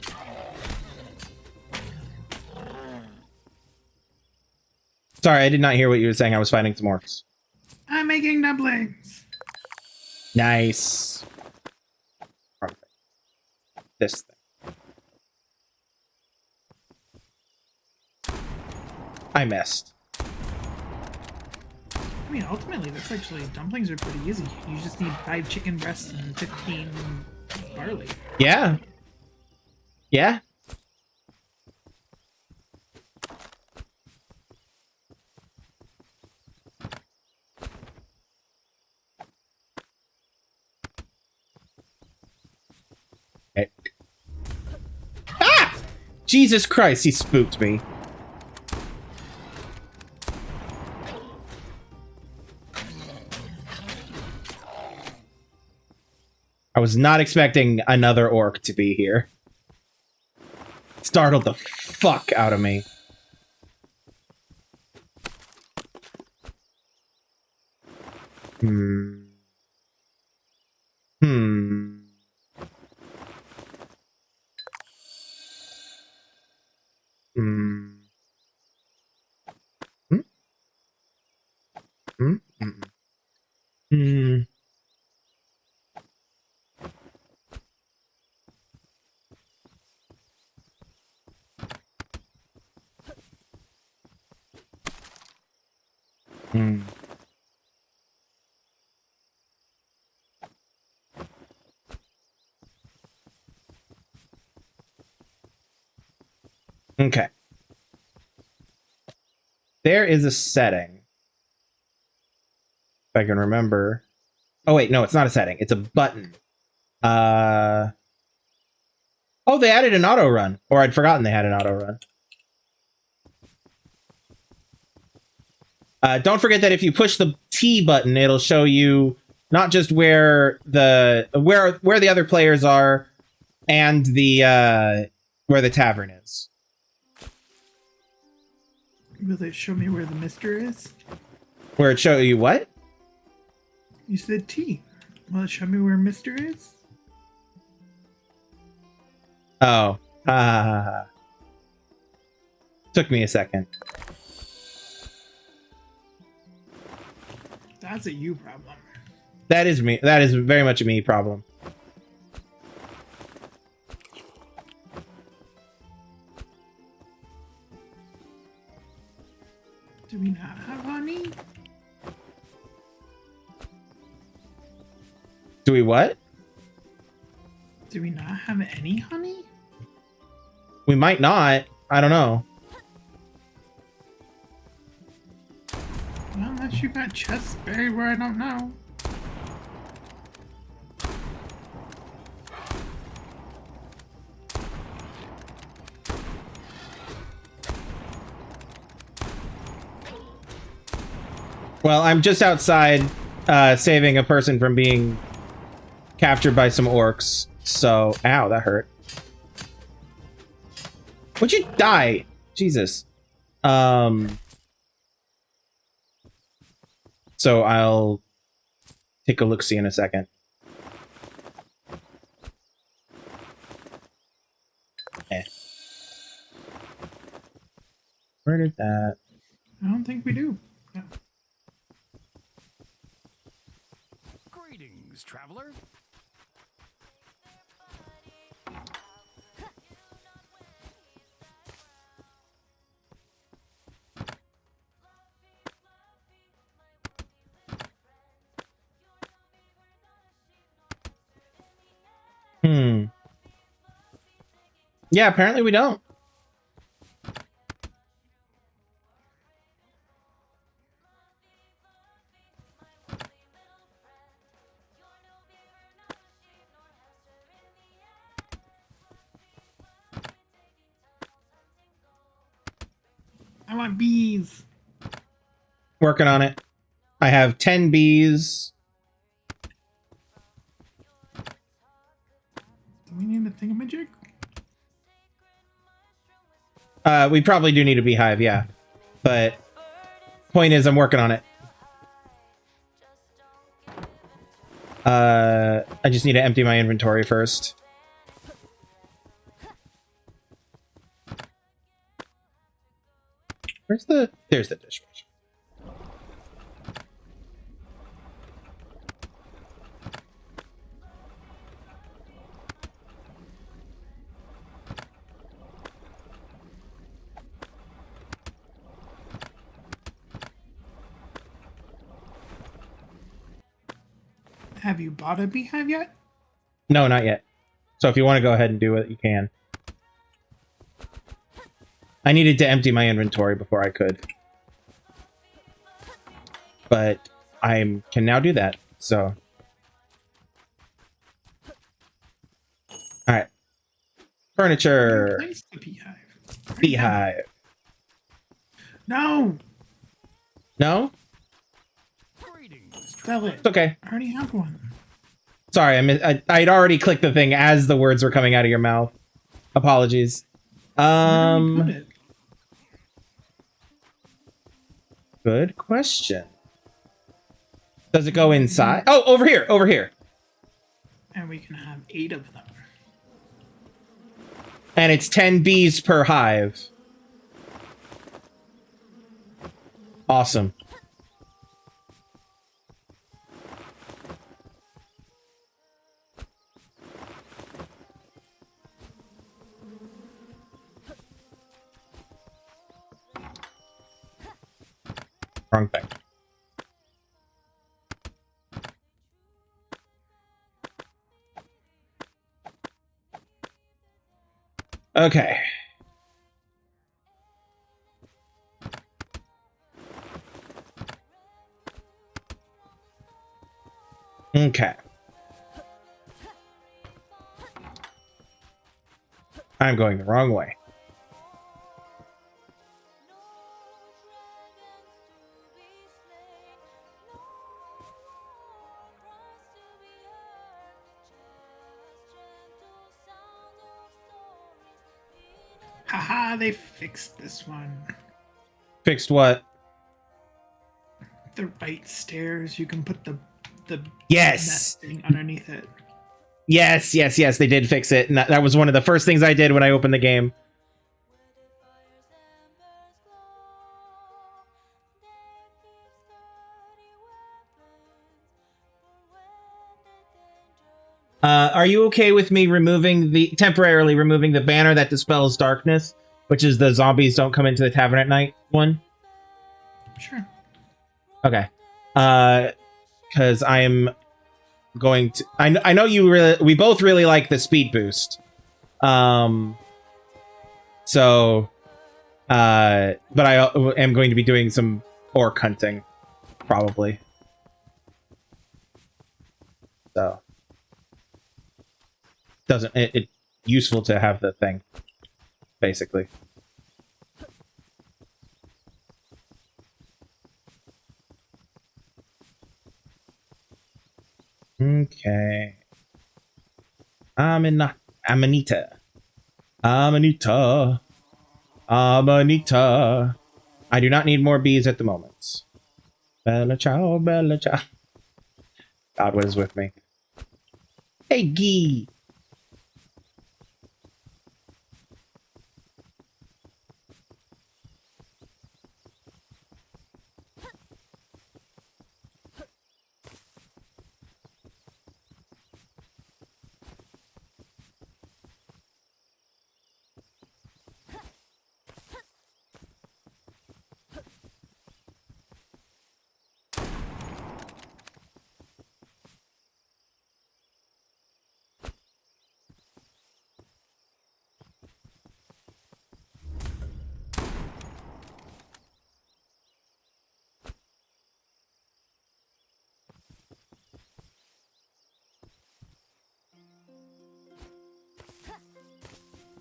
Sorry, I did not hear what you were saying. I was fighting some orcs. I'm making dumplings. Nice. Perfect. This thing. I missed. I mean, ultimately, that's actually, dumplings are pretty easy. You just need 5 chicken breasts and 15 barley. Yeah. Yeah. Okay. Ah! Jesus Christ, he spooked me. I was not expecting another orc to be here. Startled the fuck out of me. Hmm. Hmm. Hmm. Hmm. Hmm. Hmm. Hmm. Hmm. Okay. There is a setting. If I can remember. Oh wait, no, it's not a setting. It's a button. Oh, they added an auto run. Or I'd forgotten they had an auto run. Don't forget that if you push the T button, it'll show you not just where the other players are and the where the tavern is. Will it show me where the mister is? Where it show you what? You said T. Well, show me where Mister is. Oh. Took me a second. That's a you problem. That is me. That is very much a me problem. Do we not have honey? Do we what? Do we not have any honey? We might not. I don't know. Well, unless you got chests buried where I don't know. Well, I'm just outside saving a person from being captured by some orcs. So, ow, that hurt. Would you die? Jesus. So I'll take a look-see in a second. Eh. Where did that? I don't think we do. No. Greetings, traveler. Yeah, apparently we don't. I want bees. Working on it. I have 10 bees. Do we need a thingamajig? We probably do need a beehive, yeah. But point is, I'm working on it. I just need to empty my inventory first. Where's the... There's the dishwasher. Have you bought a beehive yet? No, not yet. So if you want to go ahead and do it, you can. I needed to empty my inventory before I could. But I can now do that, so... Alright. Furniture. Place the beehive. Beehive. No! No? Greetings, Sell it. It's okay. I already have one. Sorry, I'd already clicked the thing as the words were coming out of your mouth. Apologies. Where do we put it? Good question. Does it go inside? Oh, over here, over here. And we can have 8 of them. And it's 10 bees per hive. Awesome. Wrong thing. Okay. Okay. I'm going the wrong way. Haha, they fixed this one. Fixed what? The right stairs, you can put the the Yes. nesting underneath it. Yes, they did fix it. And that was one of the first things I did when I opened the game. Are you okay with me temporarily removing the banner that dispels darkness, which is the zombies don't come into the tavern at night one? Sure. Okay. Because I am going to. I know we both really like the speed boost. So, but I am going to be doing some orc hunting, probably. So. Doesn't it useful to have the thing, basically. Okay. Amanita. I do not need more bees at the moment. Bella ciao, bella ciao. God, what is with me? Hey, Gee.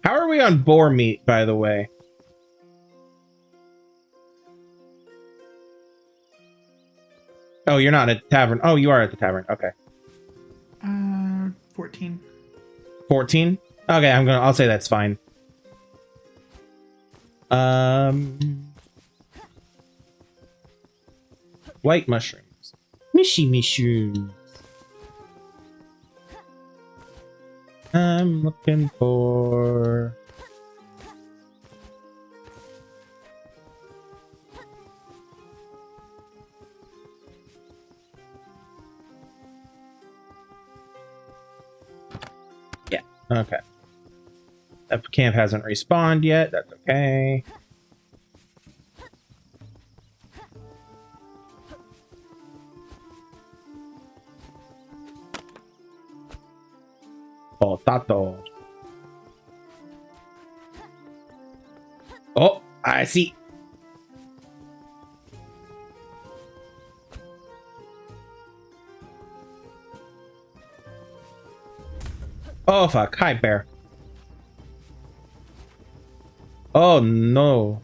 How are we on boar meat, by the way? Oh, you're not at the tavern. Oh, you are at the tavern. Okay. 14. 14? Okay, I'll say that's fine. White mushrooms. Mishy mushrooms. I'm looking for... Yeah, okay. That camp hasn't respawned yet. That's okay. Potato. Oh, I see. Oh, fuck. Hi, bear. Oh, no.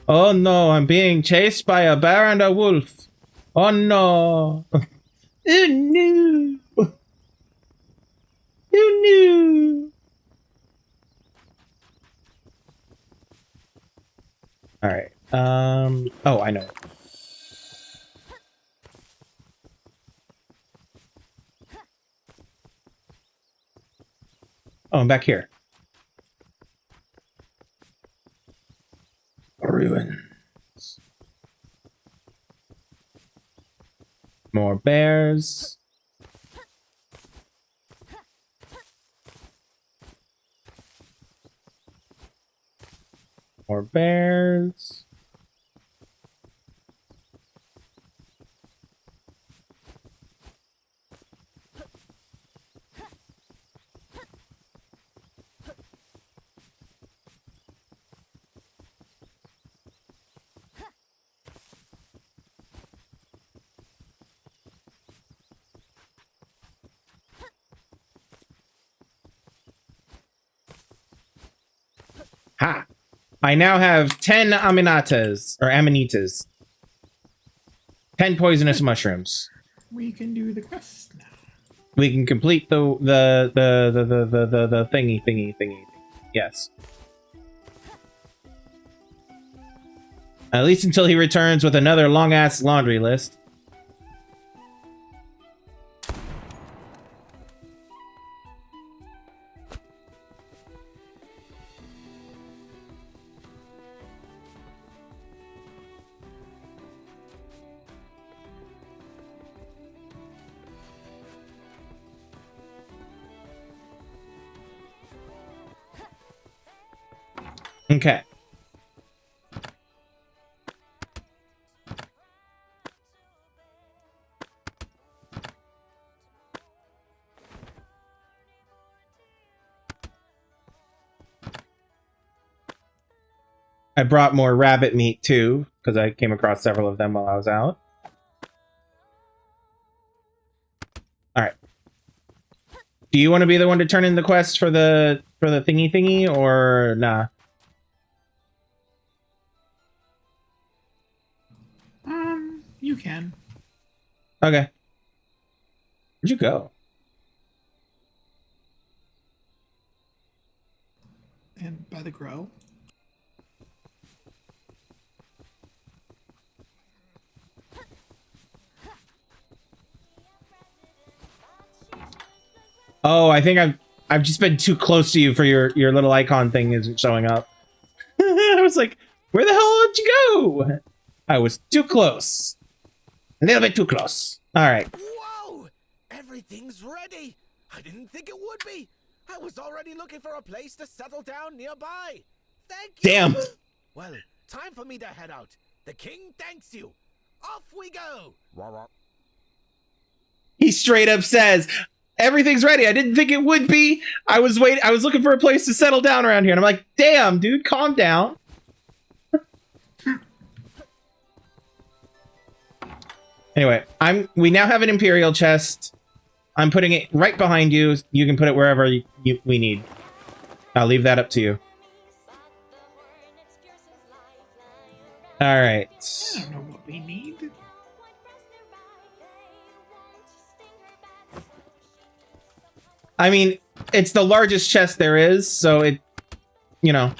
Oh, no. I'm being chased by a bear and a wolf. Oh, no. Oh, no. Oh, no. All right. Oh, I know. Oh, I'm back here. Ruins. More bears. More bears. Ha! I now have 10 amanitas, or amanitas. 10 poisonous mushrooms. We can do the quest now. We can complete the thingy. Yes. At least until he returns with another long-ass laundry list. Okay. I brought more rabbit meat too, because I came across several of them while I was out. Alright. Do you want to be the one to turn in the quest for the thingy, or nah? You can. Okay. Where'd you go? And by the grow. Oh, I think I've just been too close to you for your little icon thing isn't showing up. I was like, where the hell did you go? I was too close. A little bit too close. All right. Whoa! Everything's ready. I didn't think it would be. I was already looking for a place to settle down nearby. Thank you. Damn. Well, time for me to head out. The king thanks you. Off we go. He straight up says, everything's ready. I didn't think it would be. I was looking for a place to settle down around here. And I'm like, damn, dude, calm down. Anyway, we now have an Imperial chest. I'm putting it right behind you. You can put it wherever we need. I'll leave that up to you. All right. I don't know what we need. I mean, it's the largest chest there is, so it, you know,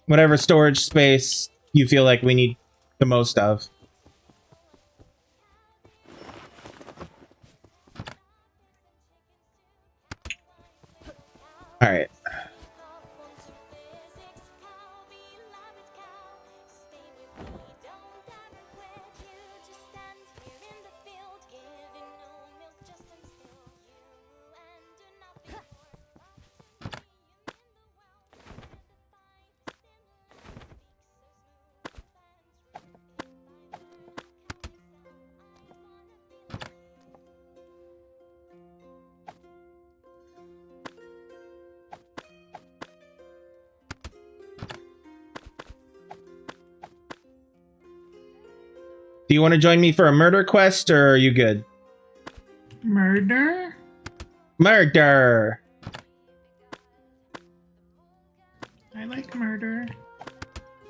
whatever storage space you feel like we need the most of. All right. Do you want to join me for a murder quest, or are you good? Murder? Murder! I like murder.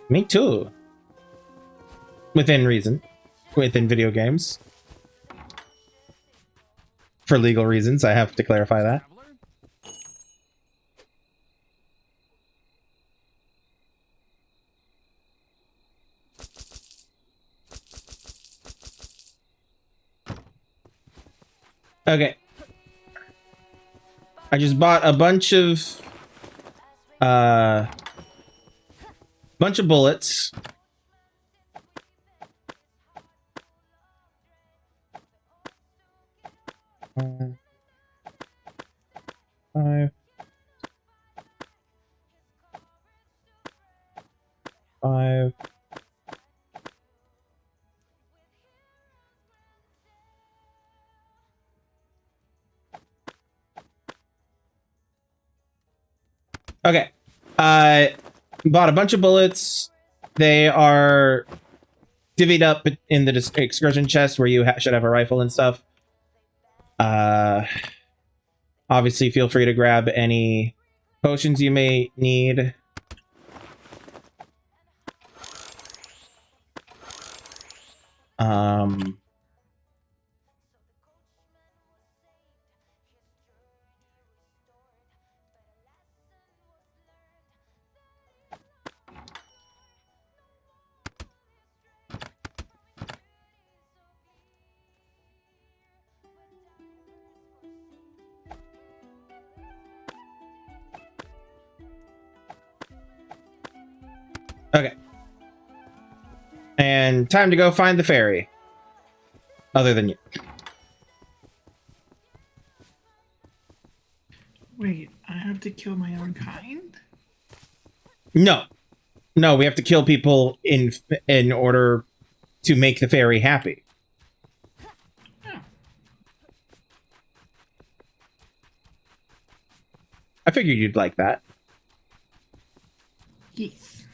Me too. Within reason. Within video games. For legal reasons, I have to clarify that. Okay. I just bought a bunch of bullets. Five. Okay. I bought a bunch of bullets. They are divvied up in the excursion chest where you should have a rifle and stuff. Obviously, feel free to grab any potions you may need. Okay. And time to go find the fairy. Other than you. Wait, I have to kill my own kind? No. No, we have to kill people in order to make the fairy happy. Oh. I figured you'd like that. Yes.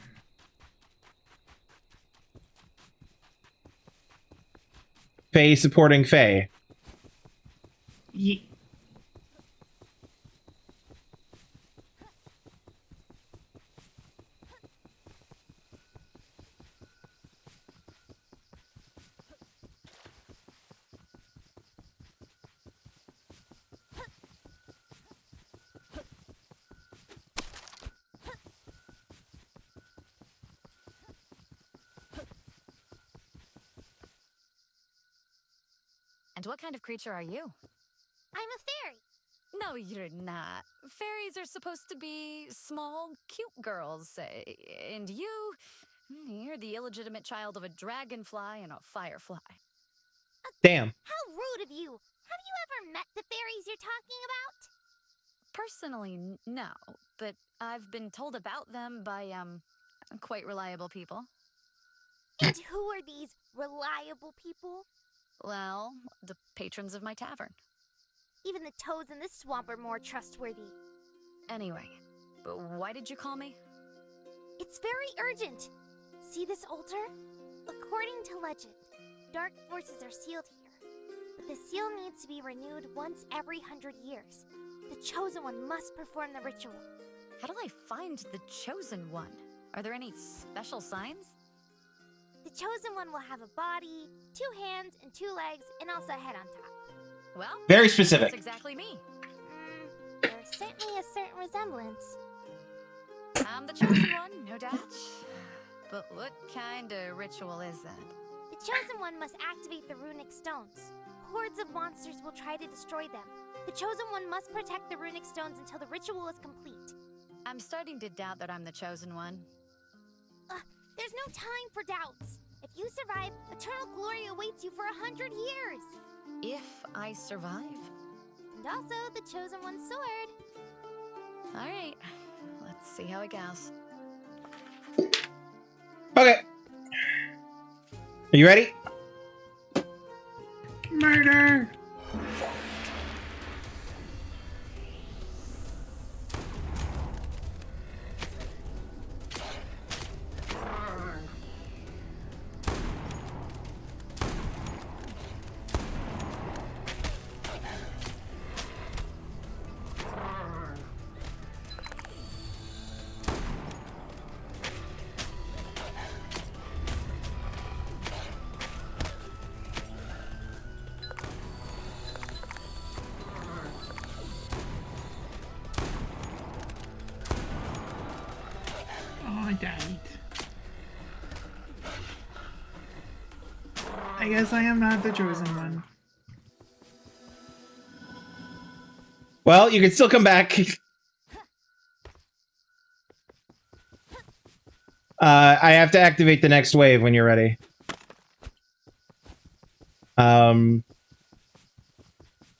Faye supporting Faye. Ye- And what kind of creature are you? I'm a fairy. No, you're not. Fairies are supposed to be small, cute girls. And you're the illegitimate child of a dragonfly and a firefly. Damn. How rude of you. Have you ever met the fairies you're talking about? Personally, no. But I've been told about them by, quite reliable people. And who are these reliable people? Well, the patrons of my tavern. Even the toads in this swamp are more trustworthy. Anyway, but why did you call me? It's very urgent. See this altar? According to legend, dark forces are sealed here. But the seal needs to be renewed once every 100 years. The Chosen One must perform the ritual. How do I find the Chosen One? Are there any special signs? The Chosen One will have a body, 2 hands, and 2 legs, and also a head on top. Well, Very specific. that's exactly me. There's certainly a certain resemblance. I'm the Chosen One, no doubt. But what kind of ritual is that? The Chosen One must activate the runic stones. Hordes of monsters will try to destroy them. The Chosen One must protect the runic stones until the ritual is complete. I'm starting to doubt that I'm the Chosen One. There's no time for doubts. If you survive, eternal glory awaits you for 100 years. If I survive. And also the Chosen One's sword. All right, let's see how it goes. Okay. Are you ready? Murder! Oh, I died. I guess I am not the chosen one. Well, you can still come back. I have to activate the next wave when you're ready.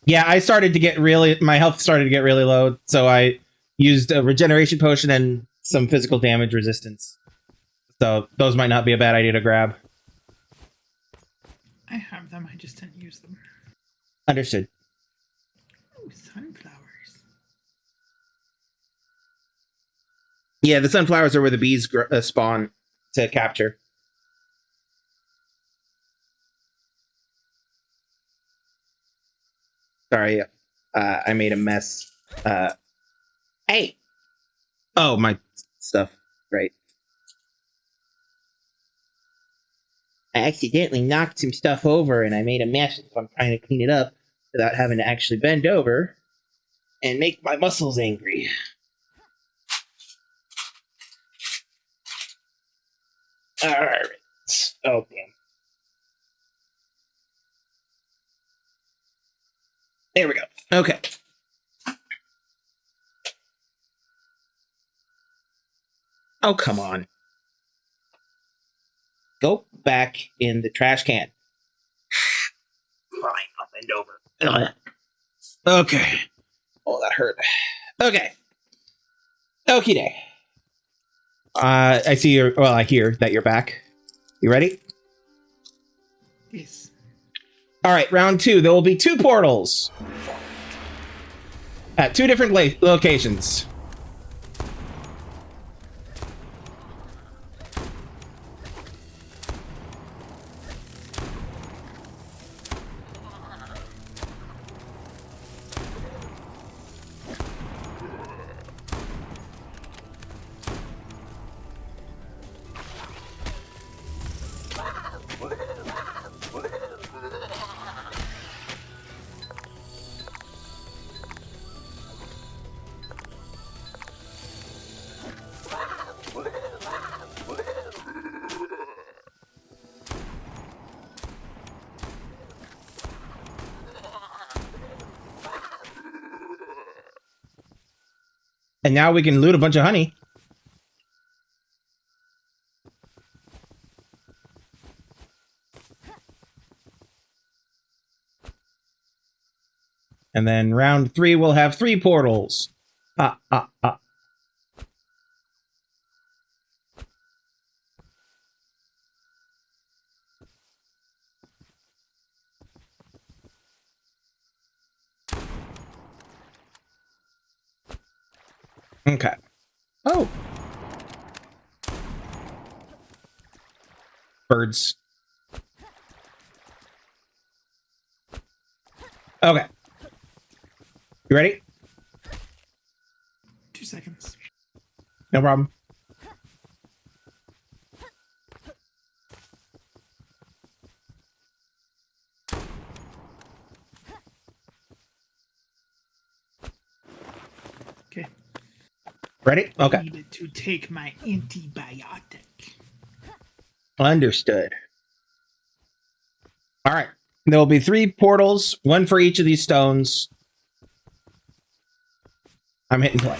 Yeah, I started to get my health started to get really low, so I used a regeneration potion and some physical damage resistance. So those might not be a bad idea to grab. I have them, I just didn't use them. Understood. Oh, sunflowers. Yeah, the sunflowers are where the bees spawn to capture. Sorry, I made a mess. Hey! Oh, my stuff. Right. I accidentally knocked some stuff over and I made a mess, so I'm trying to clean it up without having to actually bend over and make my muscles angry. Alright. Oh, damn. There we go. Okay. Oh, come on. go back in the trash can. Fine, I'll bend over. Ugh. Okay. Oh, that hurt. Okay. Okie day. I see you're. Well, I hear that you're back. You ready? Yes. All right, round 2. There will be 2 portals at 2 different locations. And now we can loot a bunch of honey. And then round 3 we'll have 3 portals. Okay. Oh. Birds. Okay. You ready? 2 seconds. No problem. Okay. Ready? I Okay. needed to take my antibiotic. Understood. All right. There will be 3 portals, 1 for each of these stones. I'm hitting play.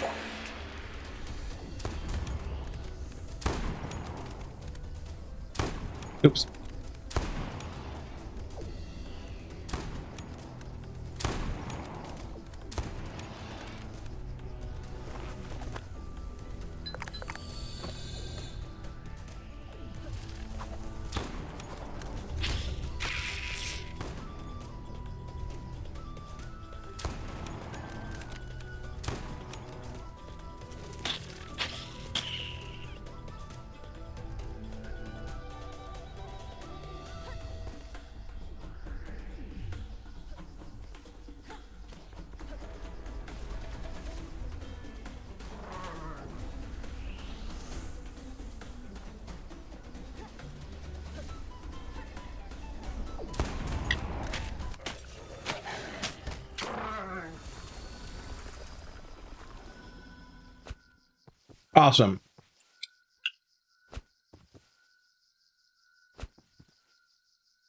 Oops. Awesome.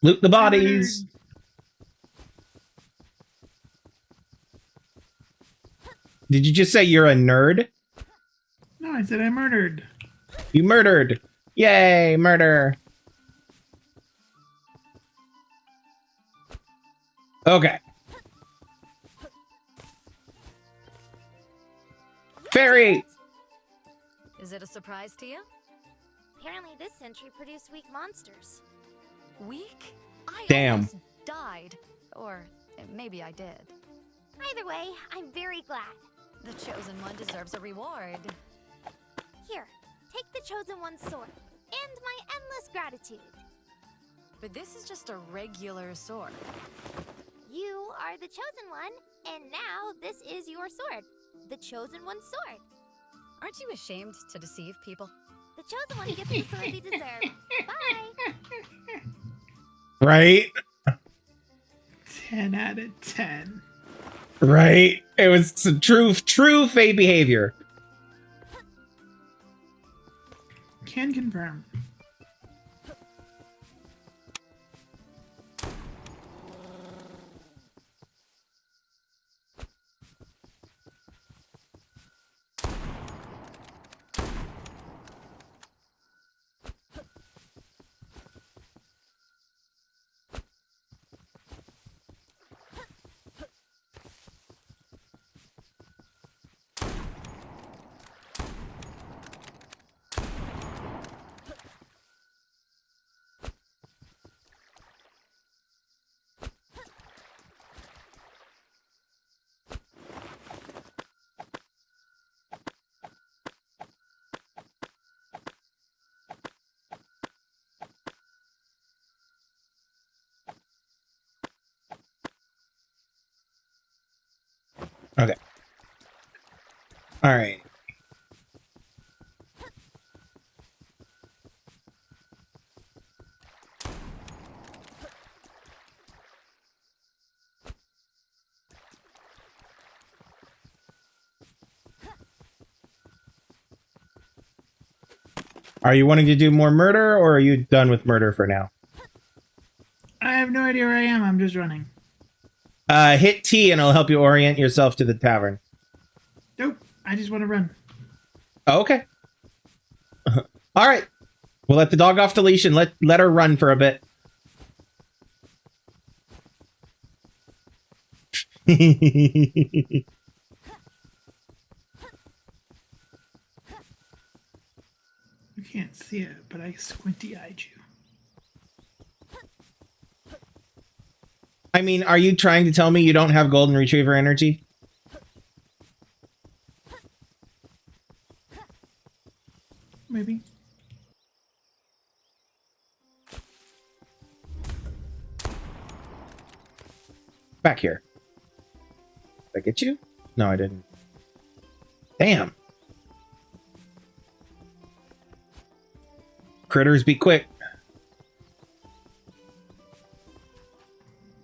Loot the bodies. Did you just say you're a nerd? No, I said I murdered. You murdered. Yay, murder. Okay. Fairy. Is it a surprise to you? Apparently this century produced weak monsters. Weak? I Damn. almost died. Or maybe I did. Either way, I'm very glad. The chosen one deserves a reward. Here, take the chosen one's sword, and my endless gratitude. But this is just a regular sword. You are the chosen one, and now this is your sword. The chosen one's sword. Aren't you ashamed to deceive people? The chosen one gets the sword they deserve. Bye! Right? 10 out of 10. Right? It was some true Fae behavior. Can confirm. Okay. All right. Are you wanting to do more murder, or are you done with murder for now? I have no idea where I am. I'm just running. Hit T and it'll help you orient yourself to the tavern. Nope. I just want to run. Oh, okay. All right. We'll let the dog off the leash and let her run for a bit. You can't see it, but I squinty-eyed you. I mean, are you trying to tell me you don't have golden retriever energy? Maybe. Back here. Did I get you? No, I didn't. Damn. Critters be quick.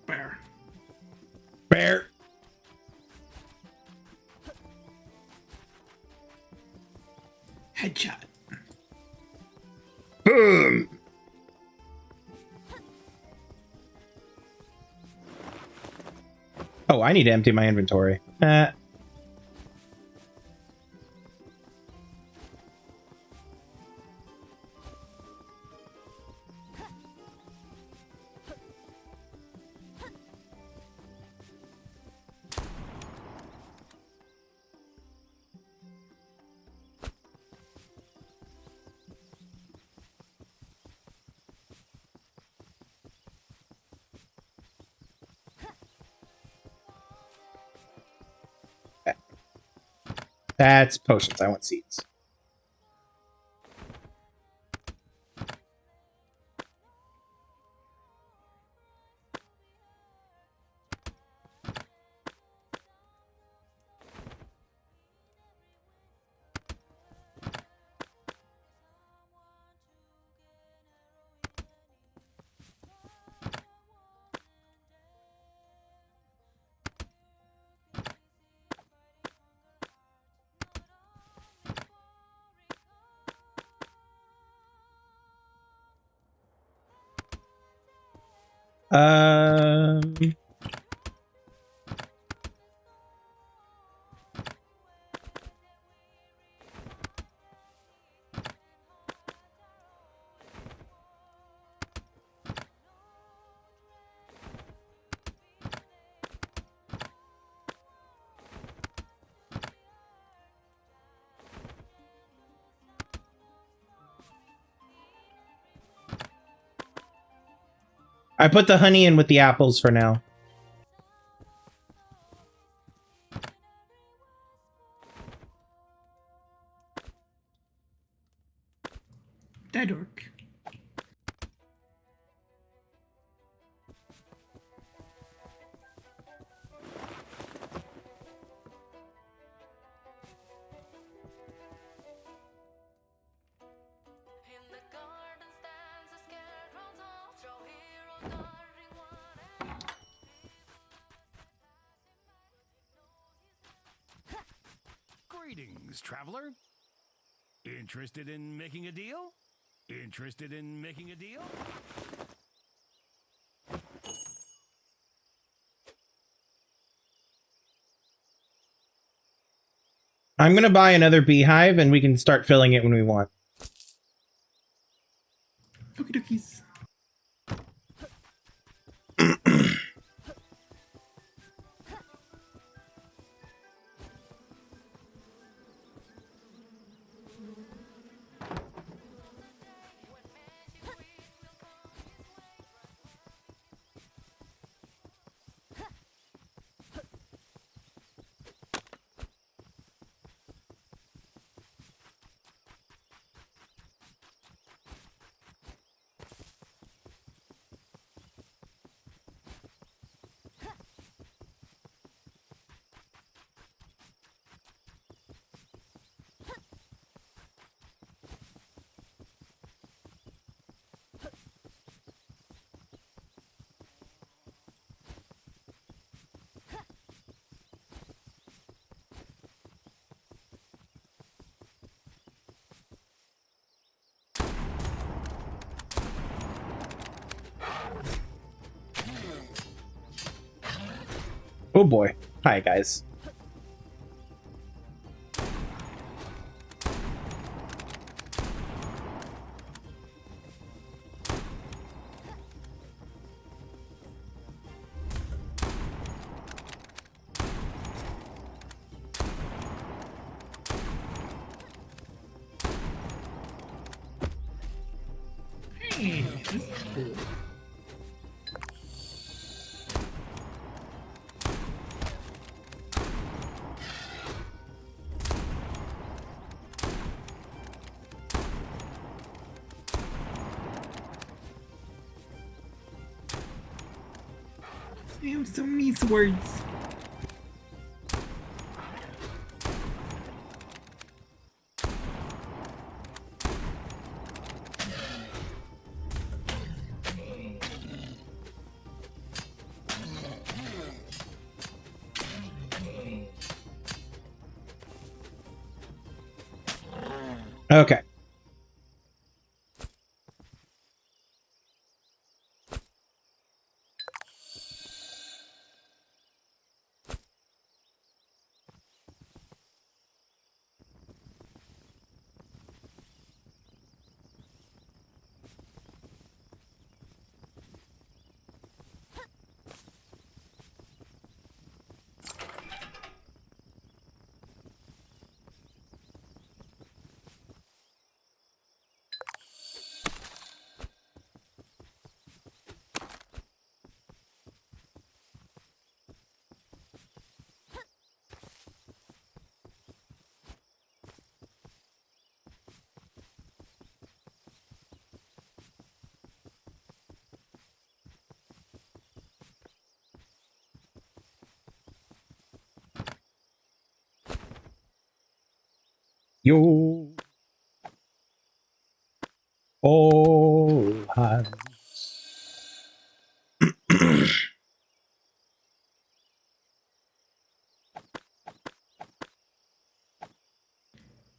Bear. Bear. Headshot. Boom. Oh, I need to empty my inventory. That's potions. I want seeds. Um, I put the honey in with the apples for now. Dead orc. Greetings, traveler. Interested in making a deal? Interested in making a deal? I'm going to buy another beehive and we can start filling it when we want. Okie dokies. Oh boy. Hi, guys. Hey, this is cool. They have so many swords. Okay. Yo. All hands.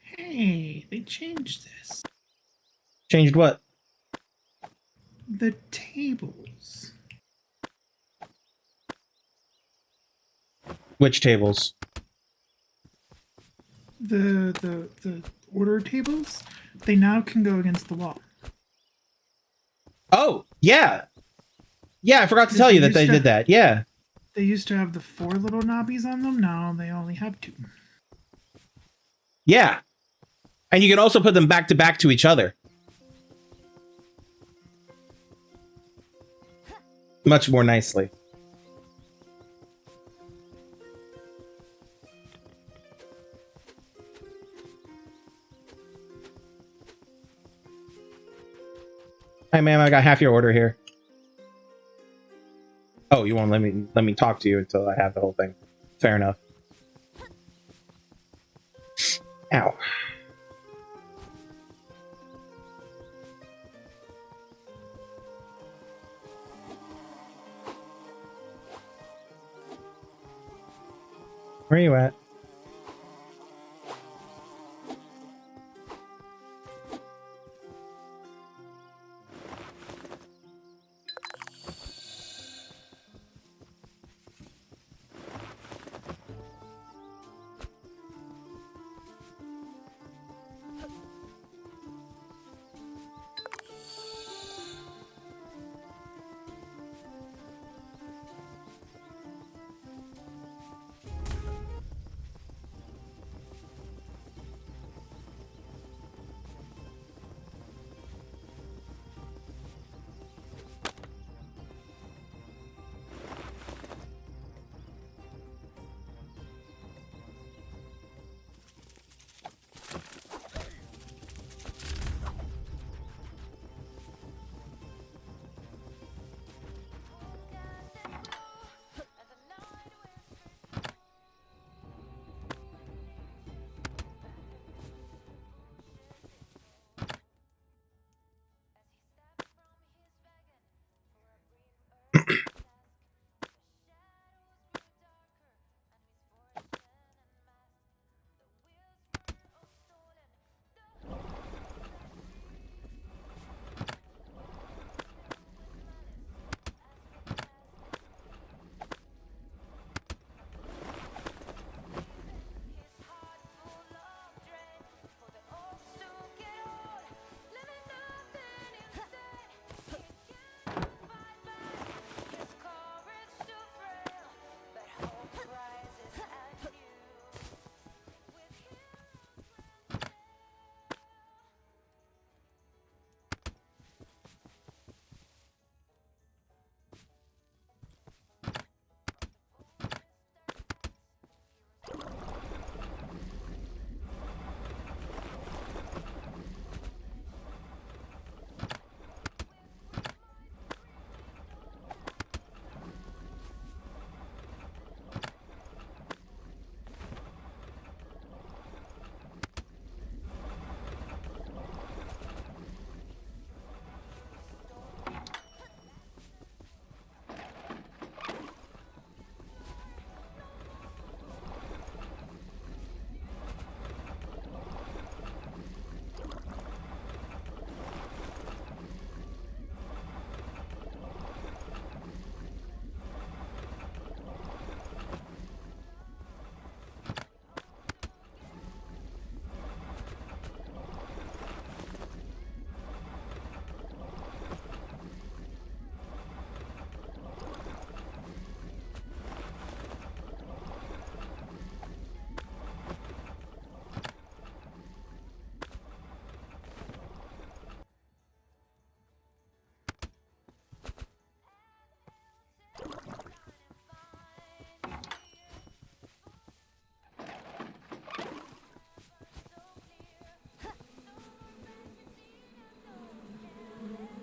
Hey, they changed this. Changed what? The tables. Which tables? The order tables, they now can go against the wall. Oh, yeah. Yeah, I forgot to tell you that they did that. Yeah. They used to have the 4 little knobbies on them. Now they only have 2. Yeah. And you can also put them back to each other. Much more nicely. Hi, ma'am. I got half your order here. Oh, you won't let me talk to you until I have the whole thing. Fair enough. Ow. Where are you at?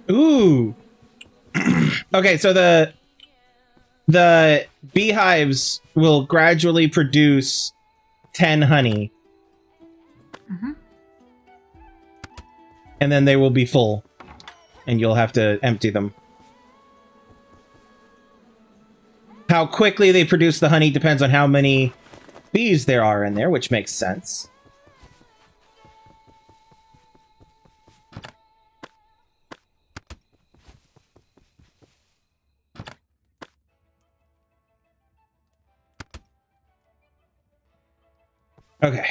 Ooh. Okay, so the beehives will gradually produce 10 honey. Mm-hmm. And then they will be full. And you'll have to empty them. How quickly they produce the honey depends on how many bees there are in there, which makes sense. Okay.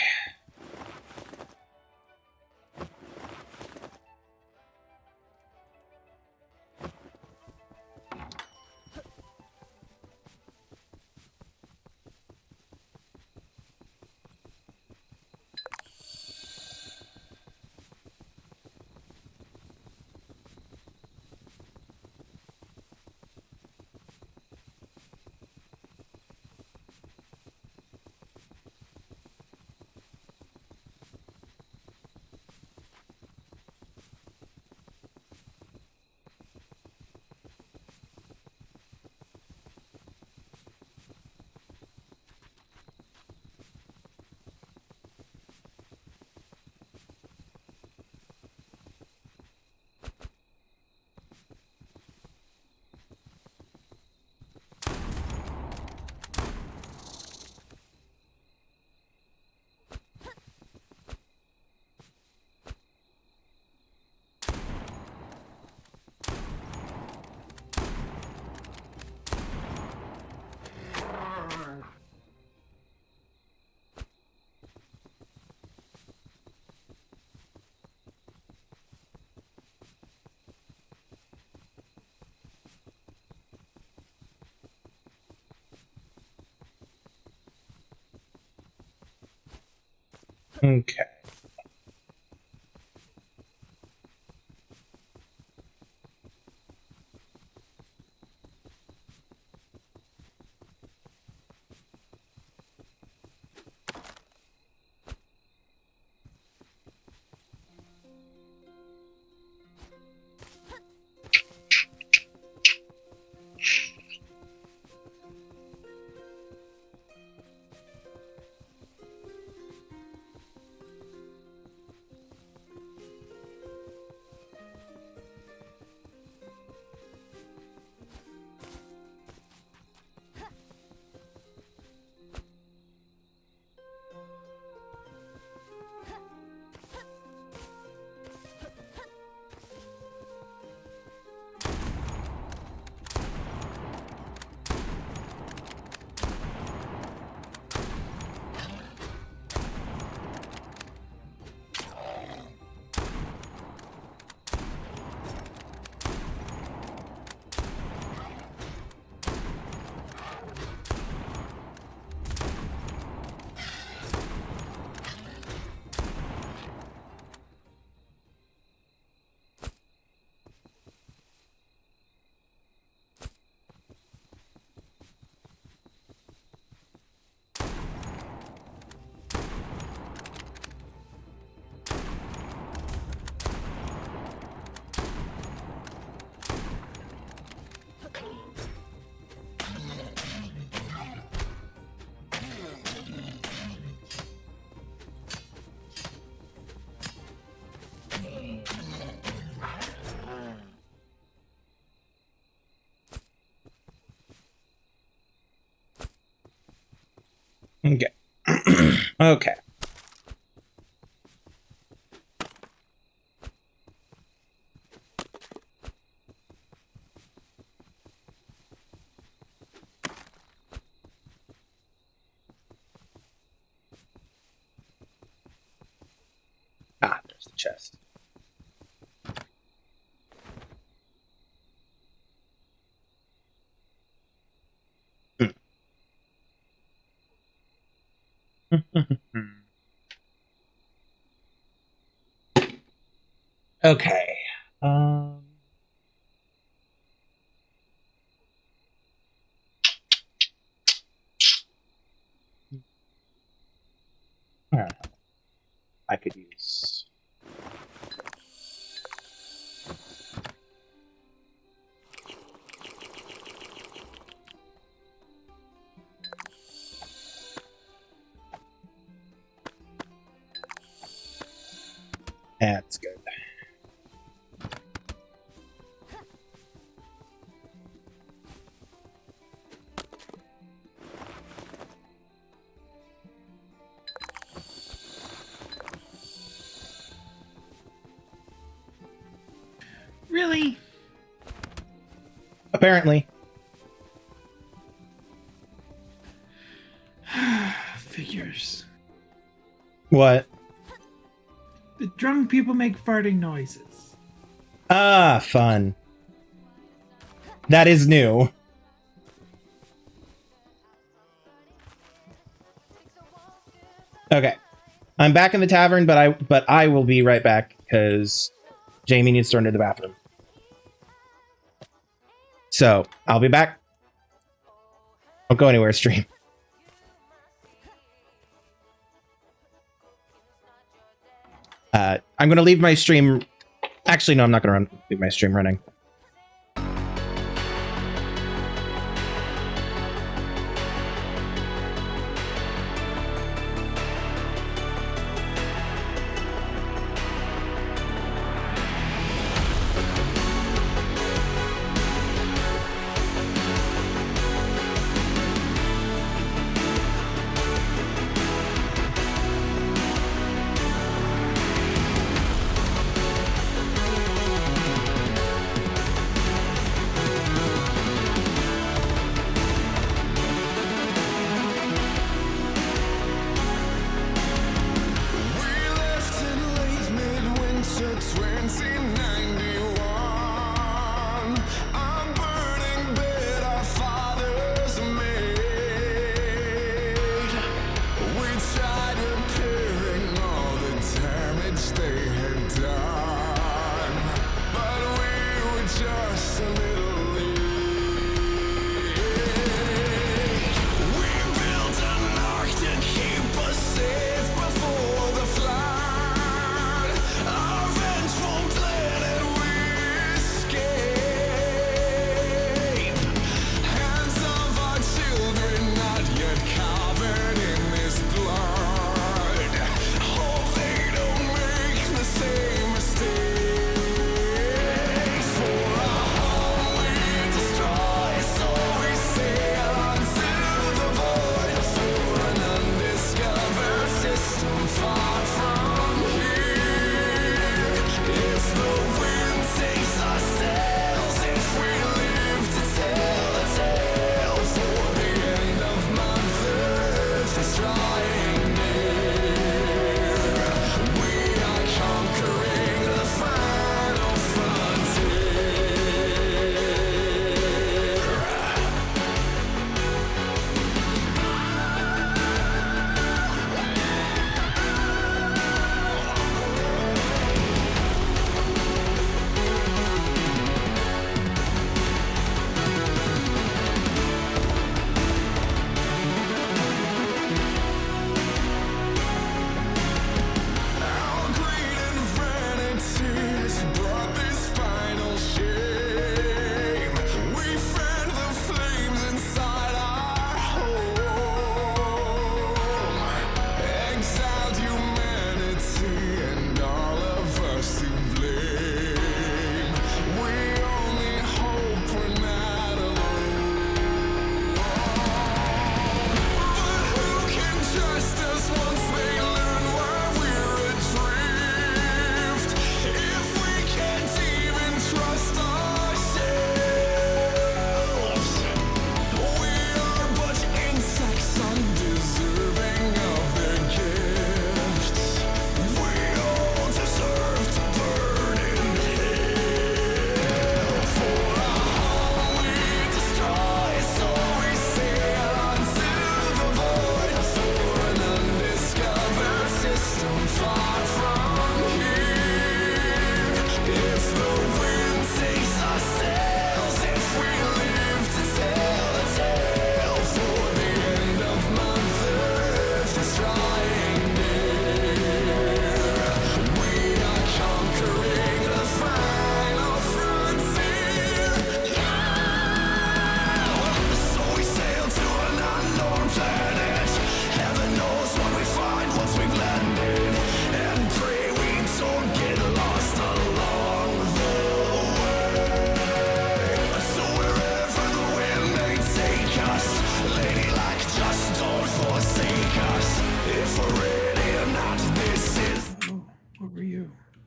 Okay. Okay. Okay. Ah, there's the chest. Okay. Um. I could use. That's good. Really? Apparently. Figures. What? The drunk people make farting noises. Ah, fun. That is new. Okay. I'm back in the tavern, but I will be right back because Jamie needs to run to the bathroom. So, I'll be back. Don't go anywhere, stream. I'm going to leave my stream... Actually, no, I'm not going to leave my stream running.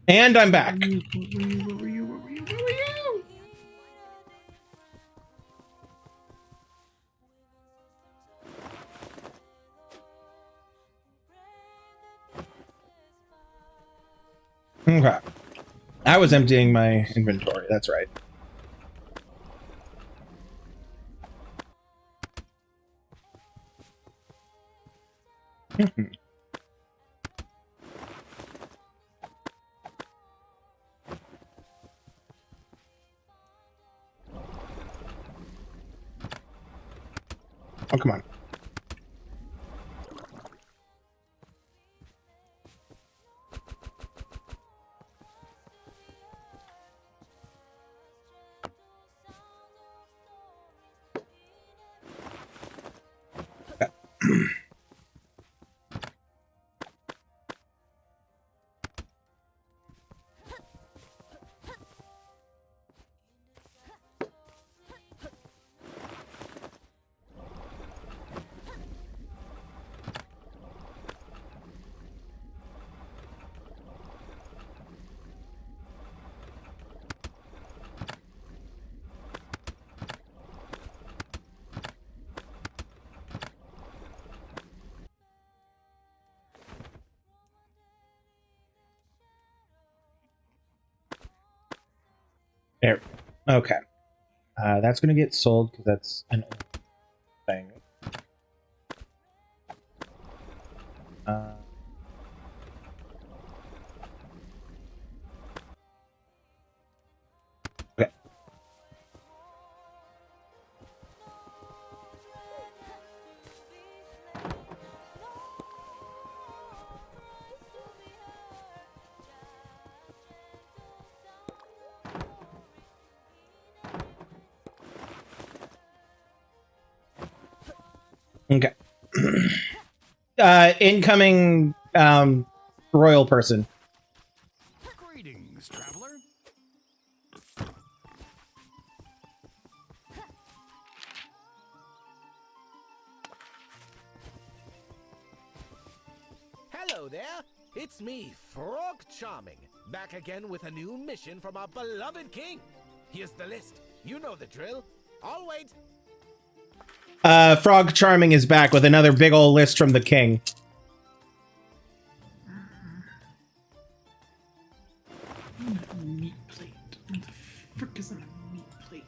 And I'm back. Where were you? Okay. I was emptying my inventory. That's right. Oh, come on. There. Okay. That's gonna get sold because that's an old thing. Okay. Okay. Incoming royal person. Greetings, traveler. Hello there. It's me, Frog Charming, back again with a new mission from our beloved king. Here's the list. You know the drill. I'll wait. Frog Charming is back with another big old list from the king. Meat plate. What the frick is in a meat plate?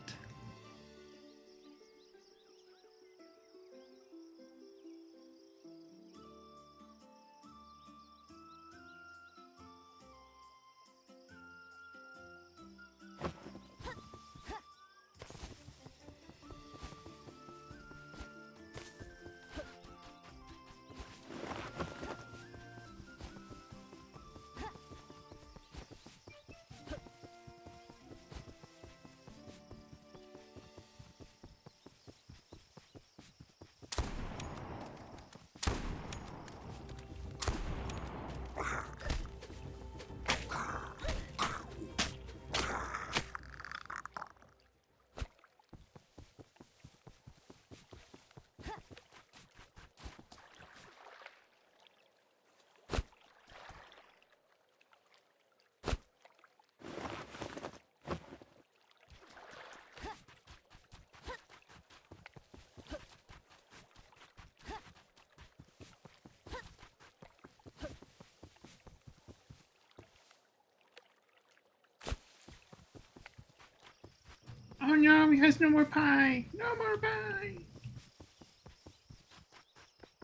Oh no, he has no more pie. No more pie.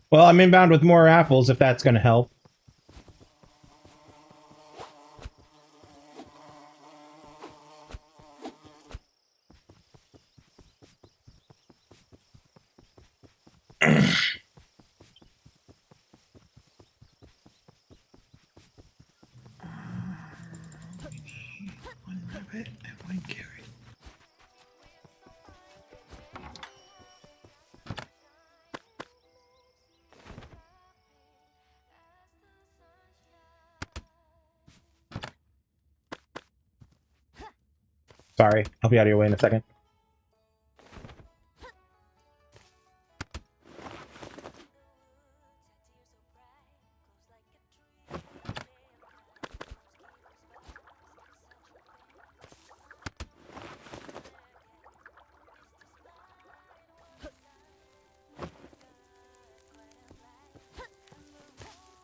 Well, I'm inbound with more apples if that's gonna help. One rabbit and one carrot. Sorry, I'll be out of your way in a second.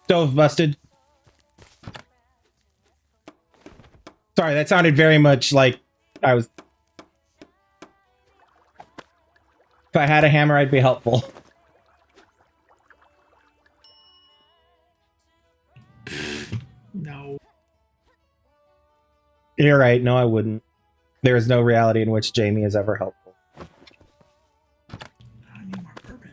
Stove busted. Sorry, that sounded very much like I was... If I had a hammer, I'd be helpful. No. You're right. No, I wouldn't. There is no reality in which Jamie is ever helpful. I need more bourbon.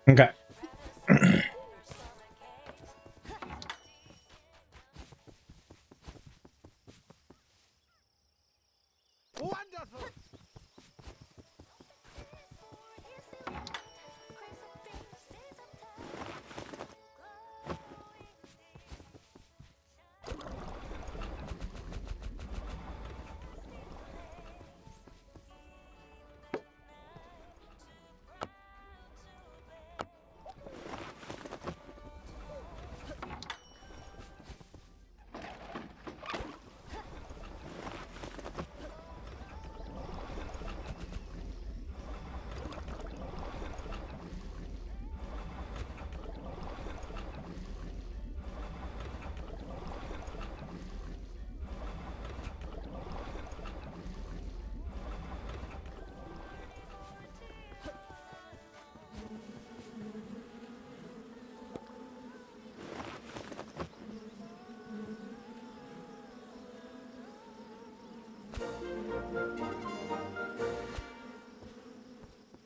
Okay. Wonderful!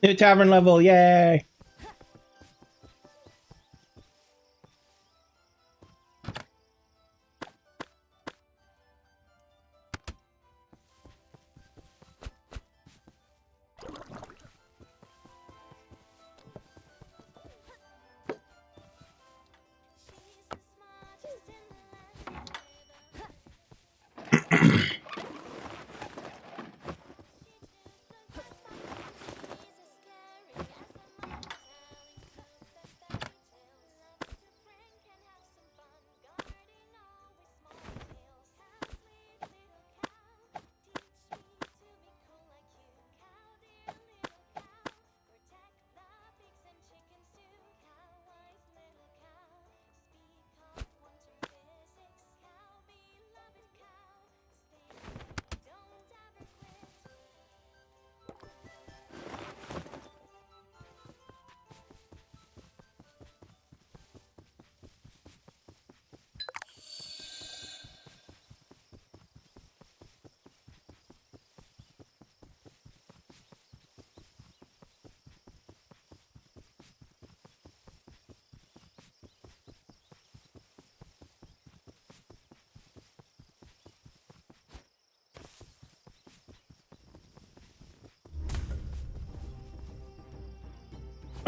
New tavern level, yay!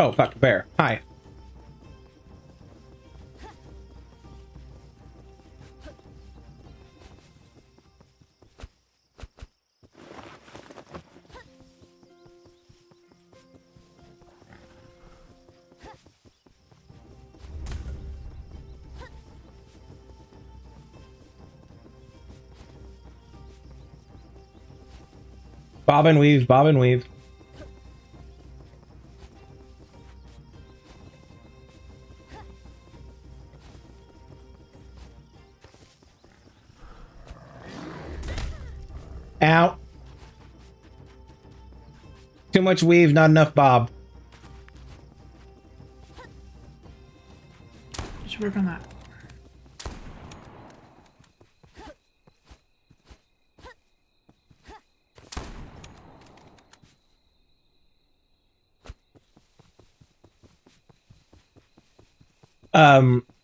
Oh, fuck, bear. Hi. Bob and weave, bob and weave. Ow. Too much weave, not enough bob. You should work on that.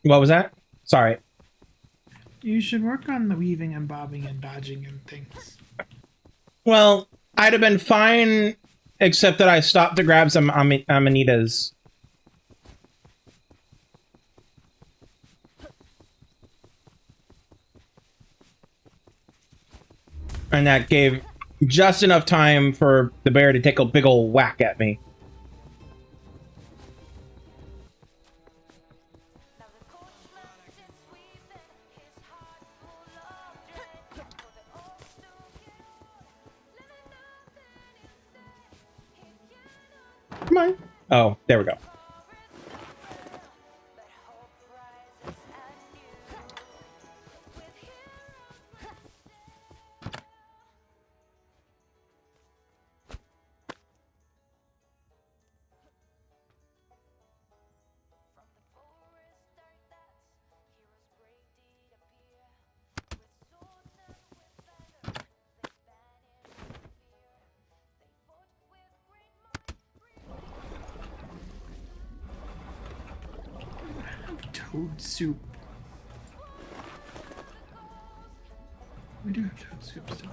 What was that? Sorry. You should work on the weaving and bobbing and dodging and things. Well, I'd have been fine, except that I stopped to grab some amanitas. And that gave just enough time for the bear to take a big ol' whack at me. Come on. Oh, there we go. Toad soup. We do have toad soup still.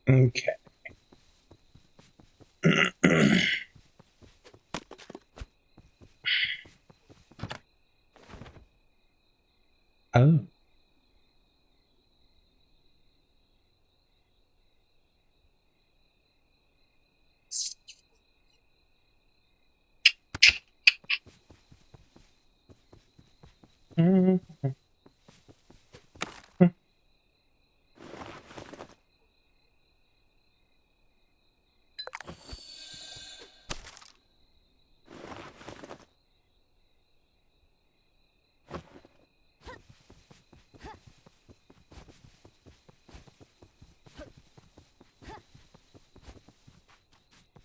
Okay. Oh.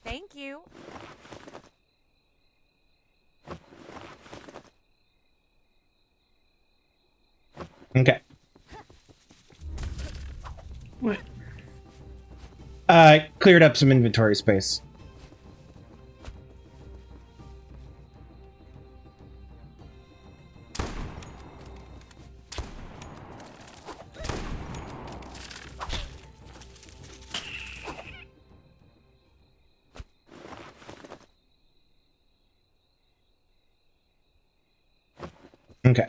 Thank you. Okay. What? Cleared up some inventory space. Okay.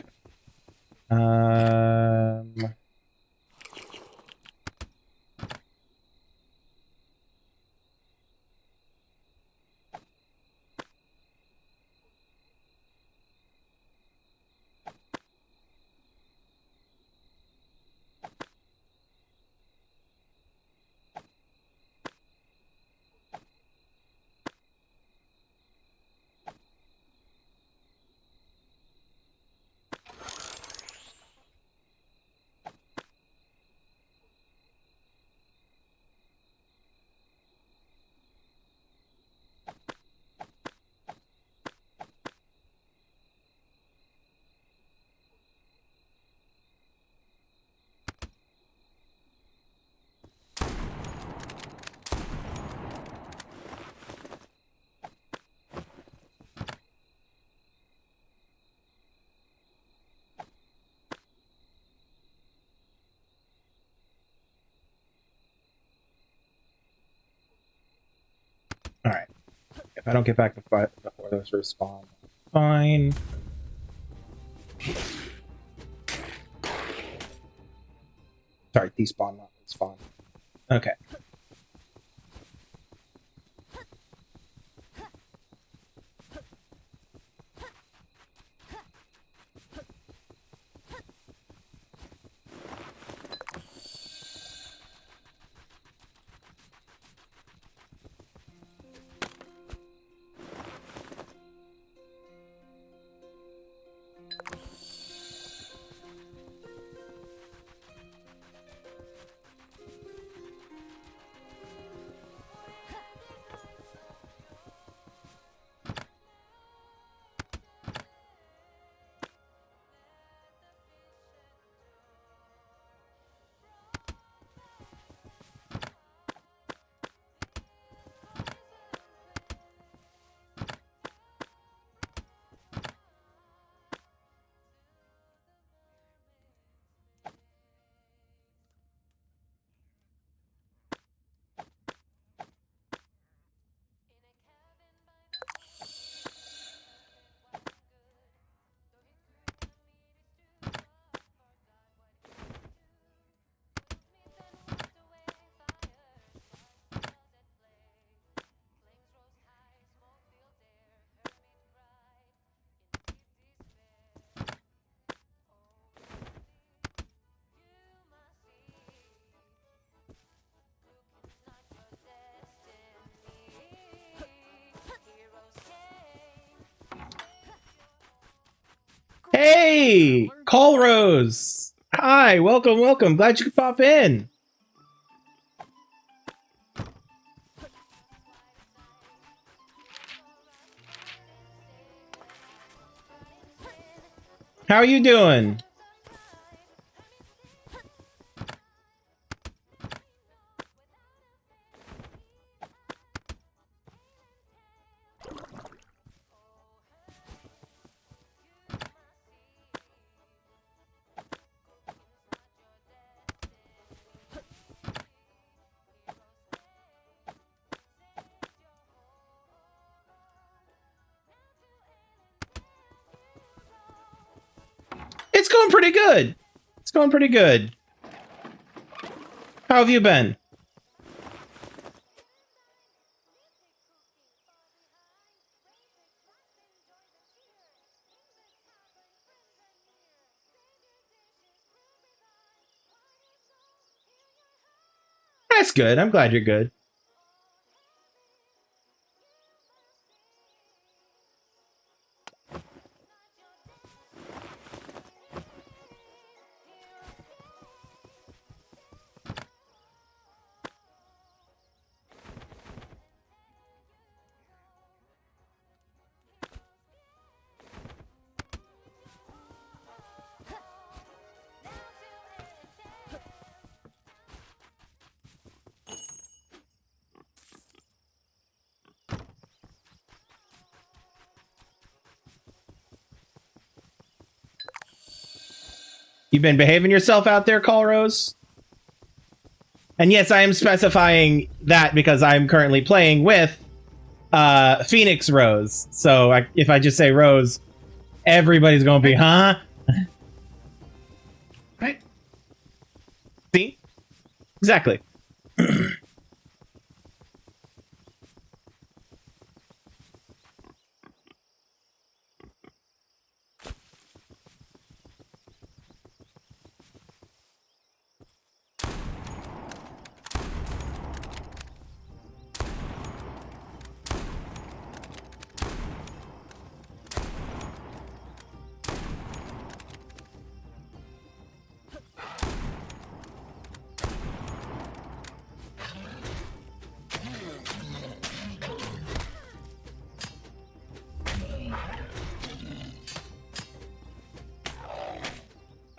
All right. If I don't get back before those respawn, fine. Sorry, despawn, not respawn. Okay. Hey, PhoenixRose. Hi, welcome. Glad you could pop in. How are you doing? It's going pretty good. It's going pretty good. How have you been? That's good. I'm glad you're good. You've been behaving yourself out there, PhoenixRose? And yes, I am specifying that because I'm currently playing with PhoenixRose. So if I just say Rose, everybody's going to be, huh? Right? See? Exactly.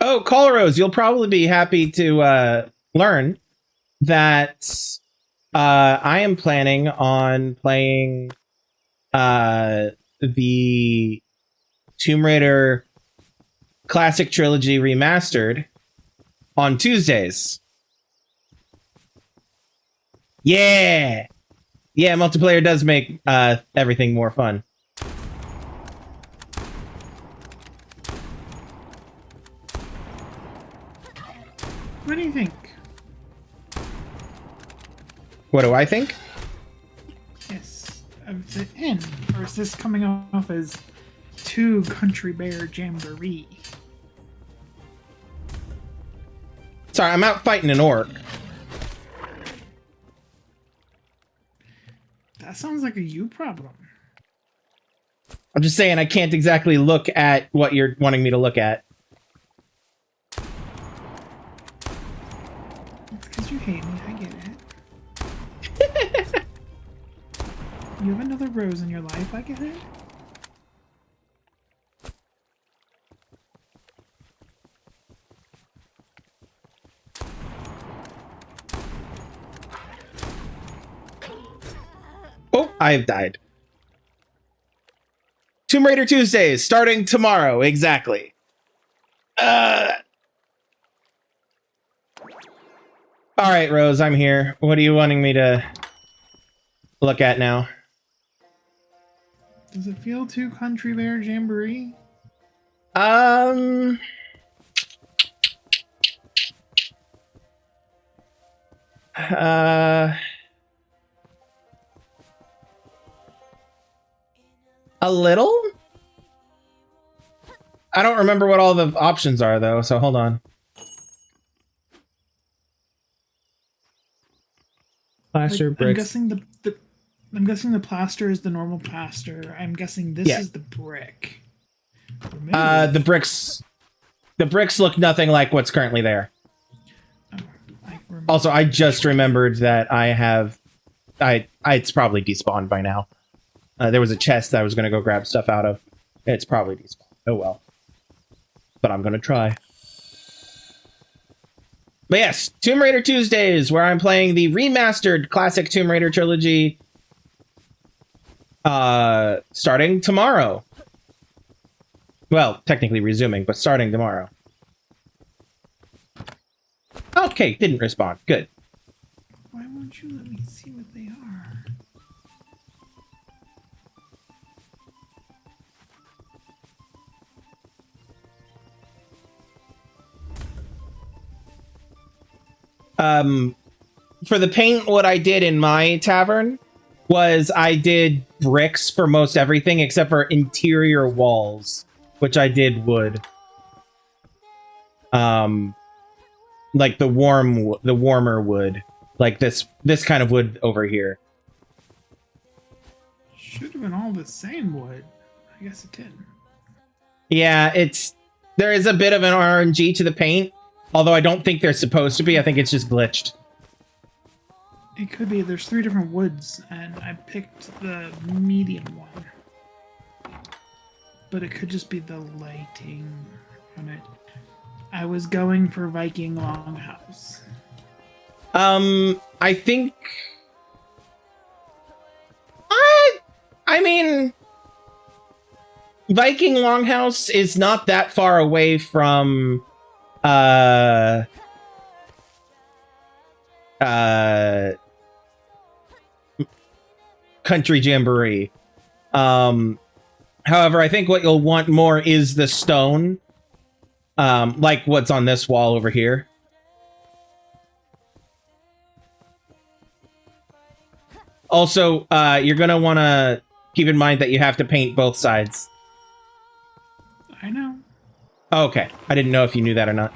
Oh, PhoenixRose, you'll probably be happy to learn that I am planning on playing the Tomb Raider Classic Trilogy Remastered on Tuesdays. Yeah! Yeah, multiplayer does make everything more fun. What do you think? What do I think? Yes, of the inn, or is this coming off as two Country Bear Jamboree? Sorry, I'm out fighting an orc. That sounds like a you problem. I'm just saying I can't exactly look at what you're wanting me to look at. It's because you hate me, I get it. You have another rose in your life, I get it. Oh, I've died. Tomb Raider Tuesdays starting tomorrow, exactly. All right, Rose, I'm here. What are you wanting me to look at now? Does it feel too Country Bear Jamboree? Um, a little? I don't remember what all the options are, though, so hold on. Plaster, I'm bricks. guessing I'm guessing the plaster is the normal plaster. I'm guessing this is the brick. The bricks look nothing like what's currently there. Also, I just remembered that it's probably despawned by now. There was a chest that I was going to go grab stuff out of. It's probably despawned. Oh well. But I'm going to try. But yes, Tomb Raider Tuesdays, where I'm playing the remastered classic Tomb Raider trilogy. Starting tomorrow. Well, technically resuming, but starting tomorrow. Okay, didn't respond. Good. Why won't you let me see what they are? For the paint, what I did in my tavern was I did bricks for most everything except for interior walls, which I did wood. Like the warmer wood, like this kind of wood over here. Should have been all the same wood. I guess it didn't. Yeah, there is a bit of an RNG to the paint, although I don't think there's supposed to be. I think it's just glitched. It could be. There's 3 different woods, and I picked the medium one. But it could just be the lighting on it. I was going for Viking Longhouse. I think... I mean... Viking Longhouse is not that far away from... Country Jamboree. However, I think what you'll want more is the stone. Like what's on this wall over here. Also, you're going to want to keep in mind that you have to paint both sides. I know. Okay. I didn't know if you knew that or not.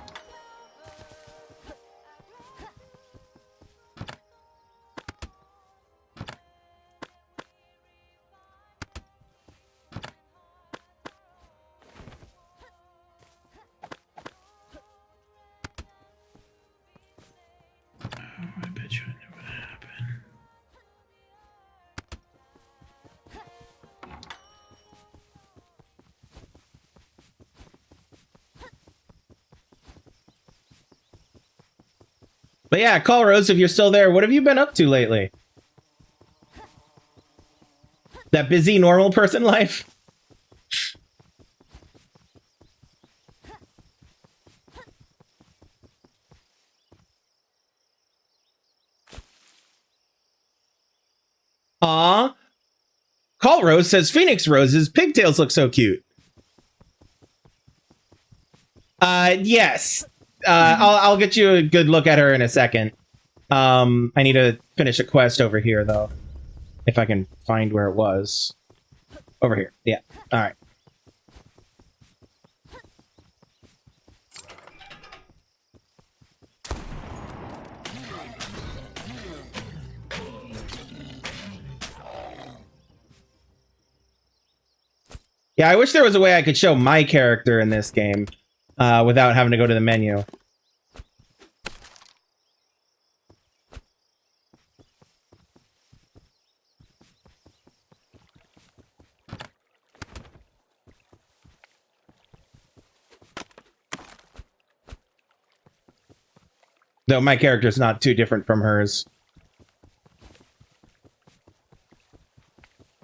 I bet you I knew what happened. But yeah, call Rose if you're still there. What have you been up to lately? That busy normal person life? Call Rose says PhoenixRose's pigtails look so cute. Yes. I'll get you a good look at her in a second. I need to finish a quest over here though. If I can find where it was. Over here. Yeah. All right. Yeah, I wish there was a way I could show my character in this game without having to go to the menu. Though my character's not too different from hers.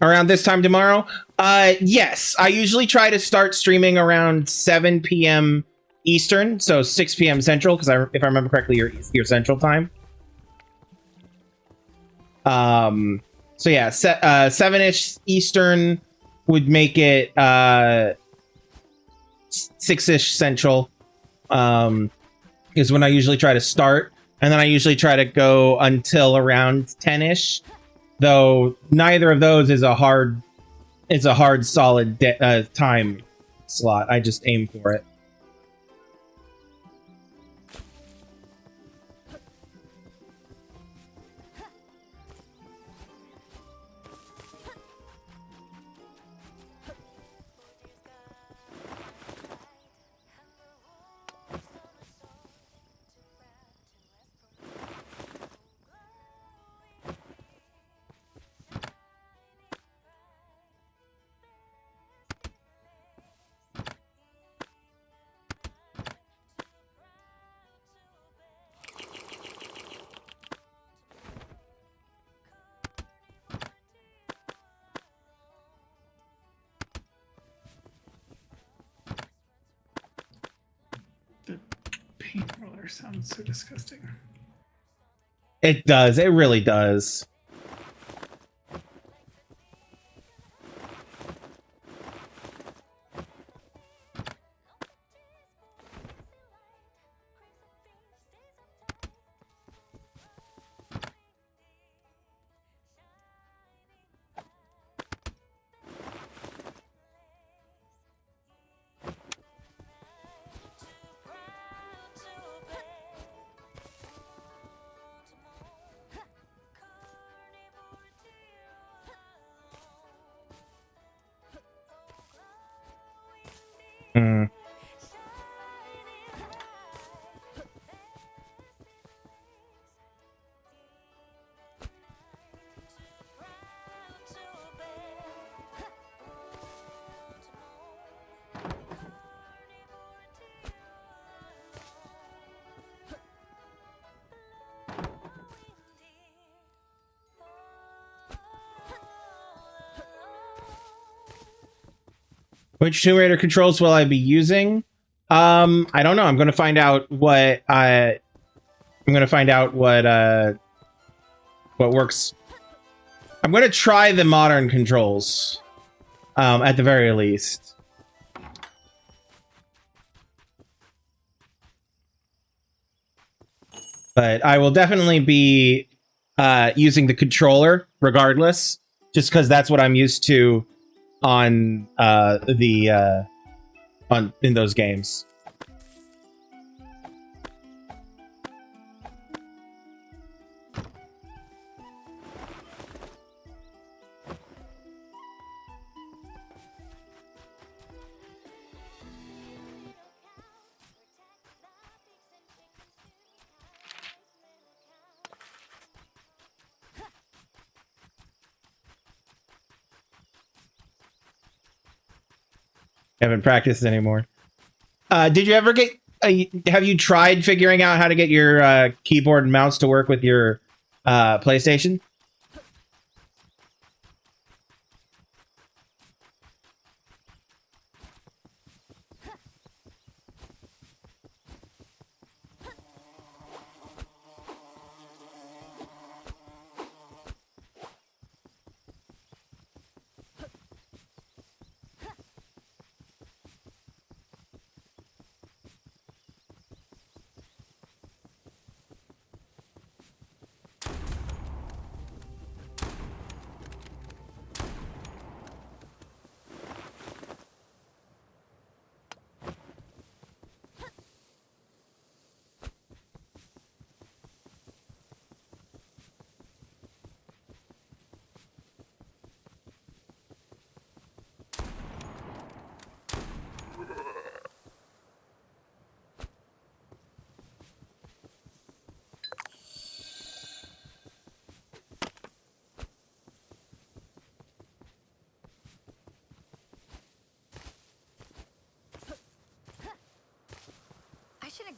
Around this time tomorrow? Yes. I usually try to start streaming around 7 p.m. Eastern, so 6 p.m. Central, because if I remember correctly, your Central time. So yeah, 7-ish Eastern would make it 6-ish Central. Is when I usually try to start, and then I usually try to go until around 10-ish. Though neither of those is a hard solid time slot. I just aim for it. The paint roller sounds so disgusting. It does. It really does. Hmm. Which Tomb Raider controls will I be using? I don't know. I'm going to find out what works. I'm going to try the modern controls, at the very least. But I will definitely be using the controller regardless, just because that's what I'm used to on in those games. Haven't practiced anymore. Did you ever get? Have you tried figuring out how to get your keyboard and mouse to work with your PlayStation?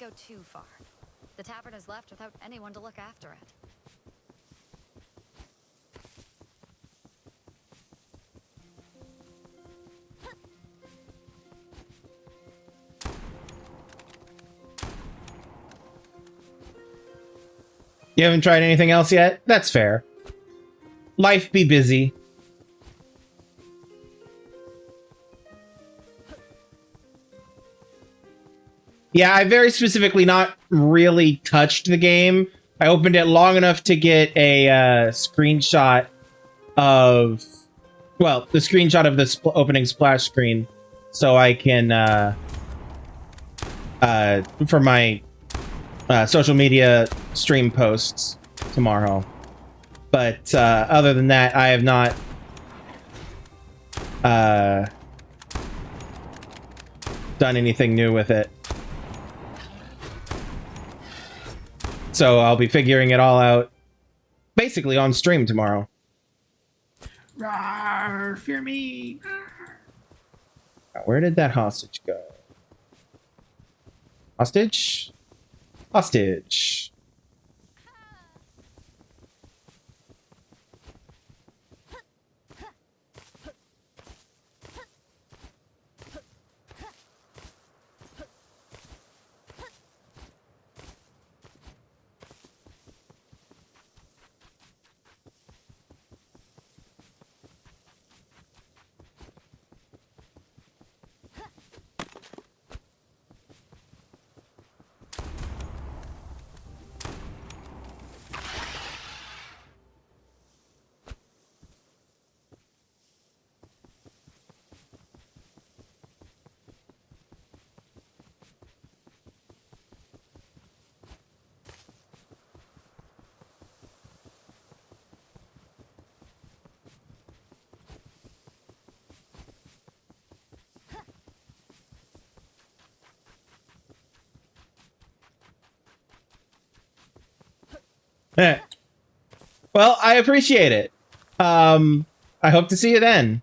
go too far. The tavern is left without anyone to look after it. You haven't tried anything else yet? That's fair. Life be busy. Yeah, I very specifically not really touched the game. I opened it long enough to get a screenshot of... Well, the screenshot of the opening splash screen. So I can... for my social media stream posts tomorrow. But other than that, I have not done anything new with it. So I'll be figuring it all out basically on stream tomorrow. Rawr, fear me. Where did that hostage go? Hostage? Hostage. Well, I appreciate it. I hope to see you then.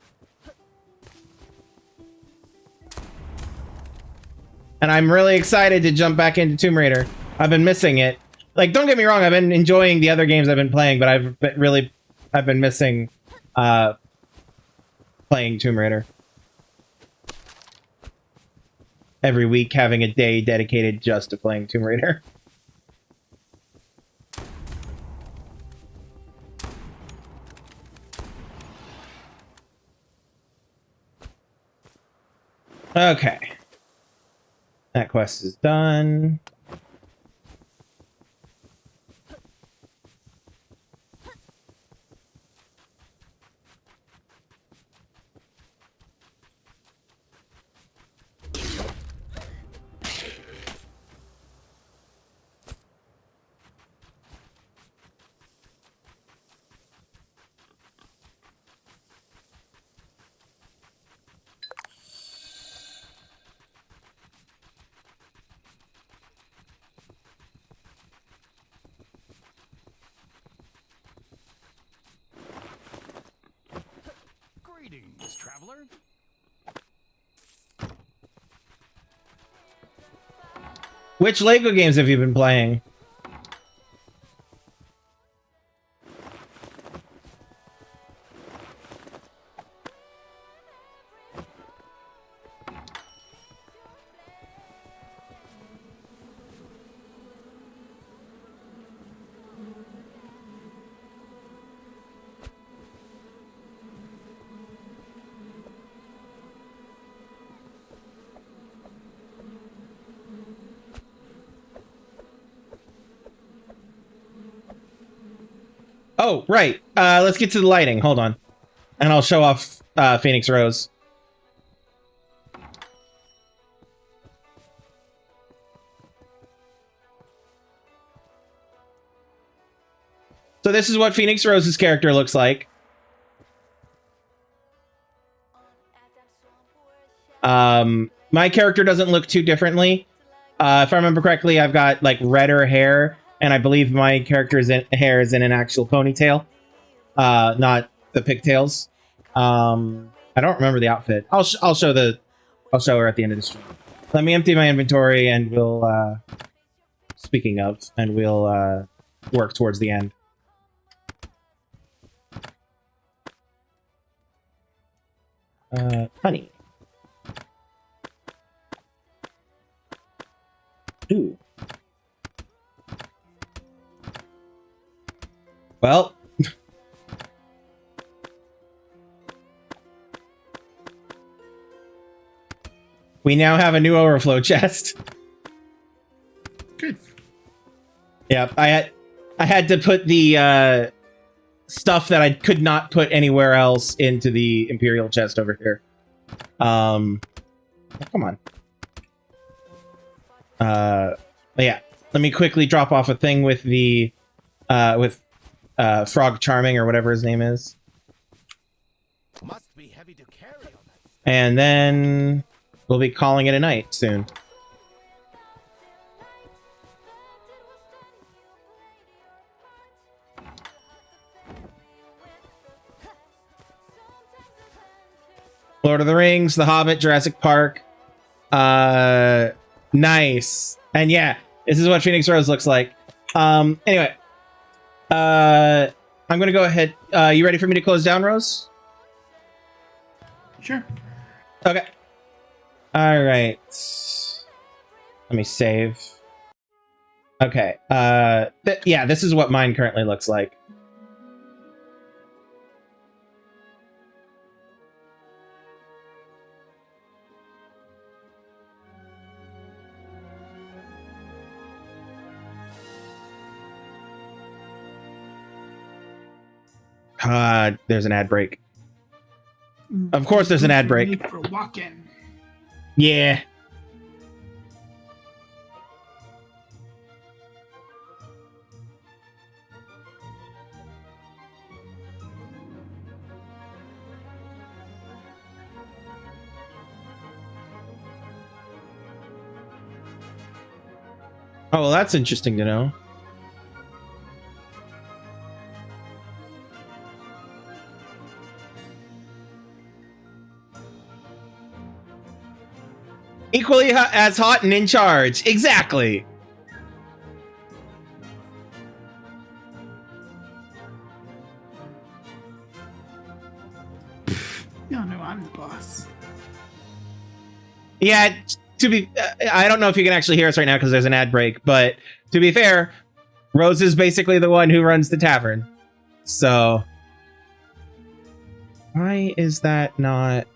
And I'm really excited to jump back into Tomb Raider. I've been missing it. Like, don't get me wrong, I've been enjoying the other games I've been playing, but I've been missing playing Tomb Raider. Every week having a day dedicated just to playing Tomb Raider. Okay. That quest is done. Greetings, traveler. Which Lego games have you been playing? Oh, right. Let's get to the lighting. Hold on. And I'll show off PhoenixRose. So this is what PhoenixRose's character looks like. My character doesn't look too differently. If I remember correctly, I've got like redder hair, and I believe my character's hair is in an actual ponytail, not the pigtails. I don't remember the outfit. I'll show her at the end of the stream. Let me empty my inventory, and we'll speaking of, and we'll work towards the end. Honey. Ooh. Well. We now have a new overflow chest. Good. Yep, I had to put the stuff that I could not put anywhere else into the Imperial chest over here. Come on. Yeah, let me quickly drop off a thing with the Frog Charming or whatever his name is. Must be heavy to carry all that. And then we'll be calling it a night soon. Lord of the Rings, The Hobbit, Jurassic Park. Nice. And yeah, this is what PhoenixRose looks like. Anyway. I'm gonna go ahead. You ready for me to close down, Rose? Sure. Okay. Alright. Let me save. Okay. Yeah, this is what mine currently looks like. There's an ad break. Of course there's an ad break. For walk-in. Yeah. Oh, well, that's interesting to know. Equally as hot and in charge. Exactly. Y'all know I'm the boss. Yeah, to be... I don't know if you can actually hear us right now because there's an ad break, but to be fair, Rose is basically the one who runs the tavern. So... why is that not...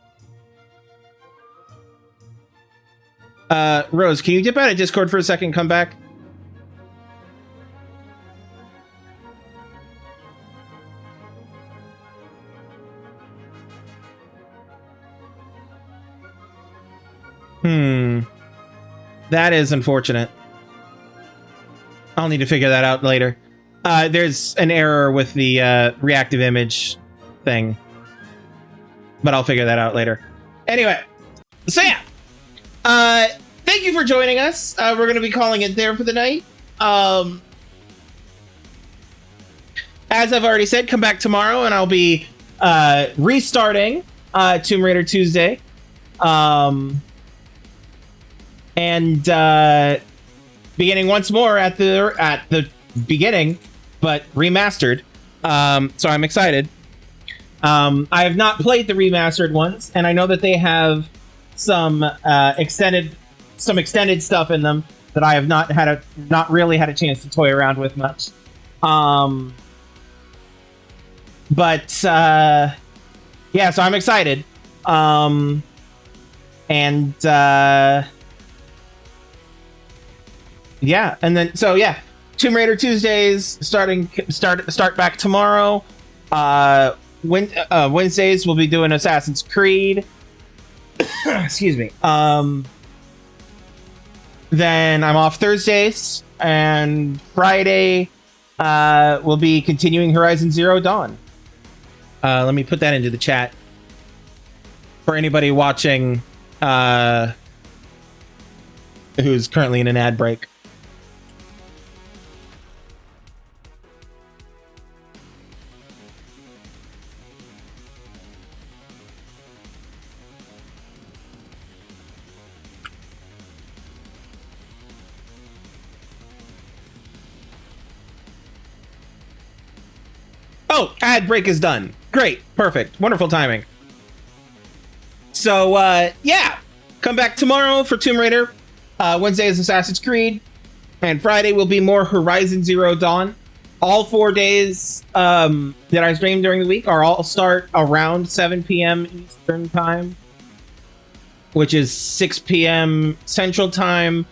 Rose, can you dip out of Discord for a second and come back? That is unfortunate. I'll need to figure that out later. There's an error with the reactive image thing. But I'll figure that out later. Anyway, so yeah. Thank you for joining us. We're going to be calling it there for the night. As I've already said, come back tomorrow and I'll be restarting Tomb Raider Tuesday. And beginning once more at the beginning, but remastered. So I'm excited. I have not played the remastered ones, and I know that they have some extended stuff in them that I have not really had a chance to toy around with much. But yeah, so I'm excited. Yeah, and then so yeah, Tomb Raider Tuesdays start back tomorrow. Wednesdays we'll be doing Assassin's Creed. Excuse me. Then I'm off Thursdays, and Friday we'll be continuing Horizon Zero Dawn. Let me put that into the chat for anybody watching who's currently in an ad break. Oh, ad break is done. Great. Perfect. Wonderful timing. So, yeah. Come back tomorrow for Tomb Raider. Wednesday is Assassin's Creed. And Friday will be more Horizon Zero Dawn. All 4 days that I stream during the week are all start around 7 p.m. Eastern Time, which is 6 p.m. Central Time,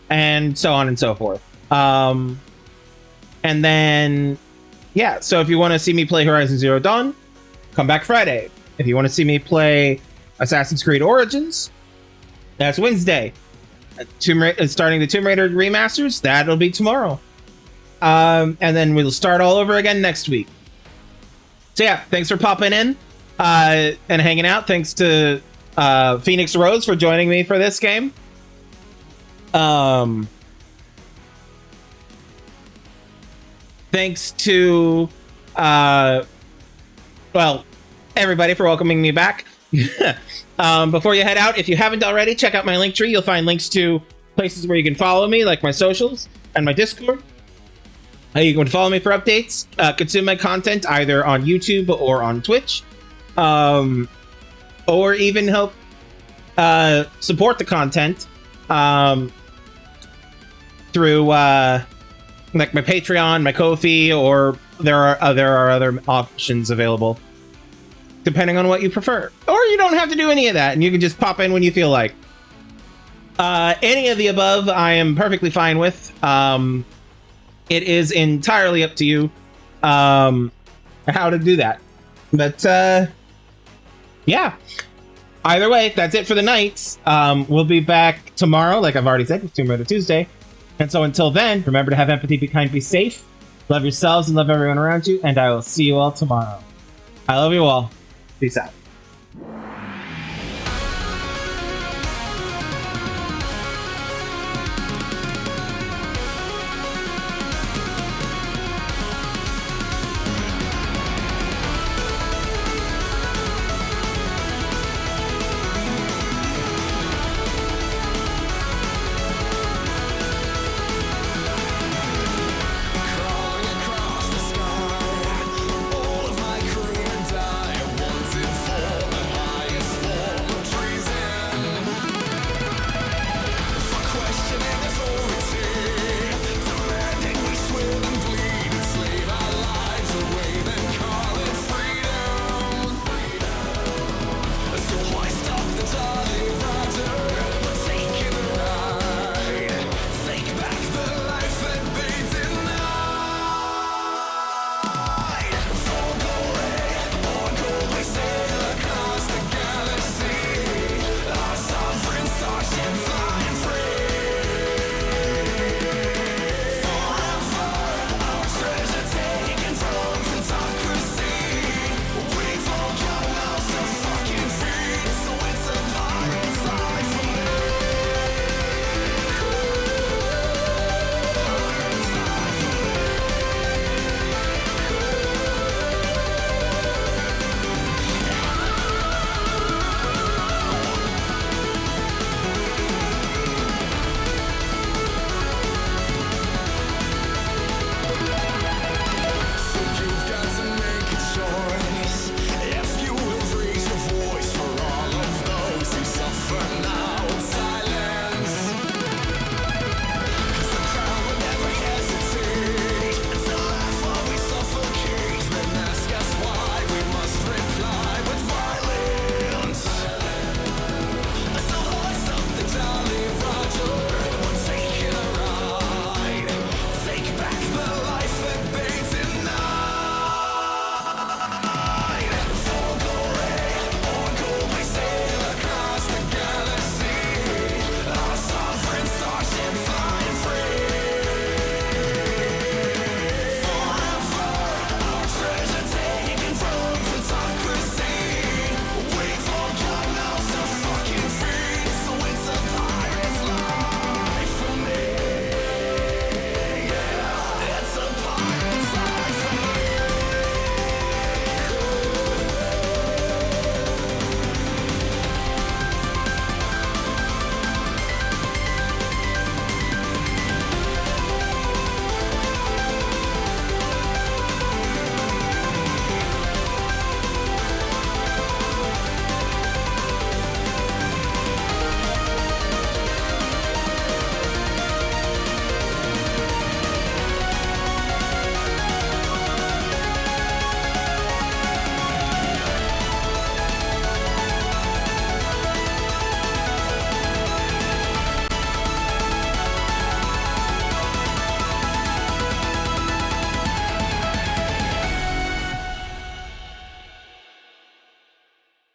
and so on and so forth. And then, yeah, so if you want to see me play Horizon Zero Dawn, come back Friday. If you want to see me play Assassin's Creed Origins, that's Wednesday. Starting the Tomb Raider remasters, that'll be tomorrow. And then we'll start all over again next week. So yeah, thanks for popping in and hanging out. Thanks to PhoenixRose for joining me for this game. Thanks to everybody for welcoming me back. Before you head out, if you haven't already, check out my link tree. You'll find links to places where you can follow me, like my socials and my Discord. You can follow me for updates, consume my content either on YouTube or on Twitch, or even help support the content through like my Patreon, my Ko-fi, or there are other options available depending on what you prefer. Or you don't have to do any of that, and you can just pop in when you feel like. Any of the above, I am perfectly fine with. It is entirely up to you how to do that. But, yeah. Either way, that's it for the nights. We'll be back tomorrow, like I've already said, with Tomb Raider Tuesday. And so until then, remember to have empathy, be kind, be safe. Love yourselves and love everyone around you. And I will see you all tomorrow. I love you all. Peace out.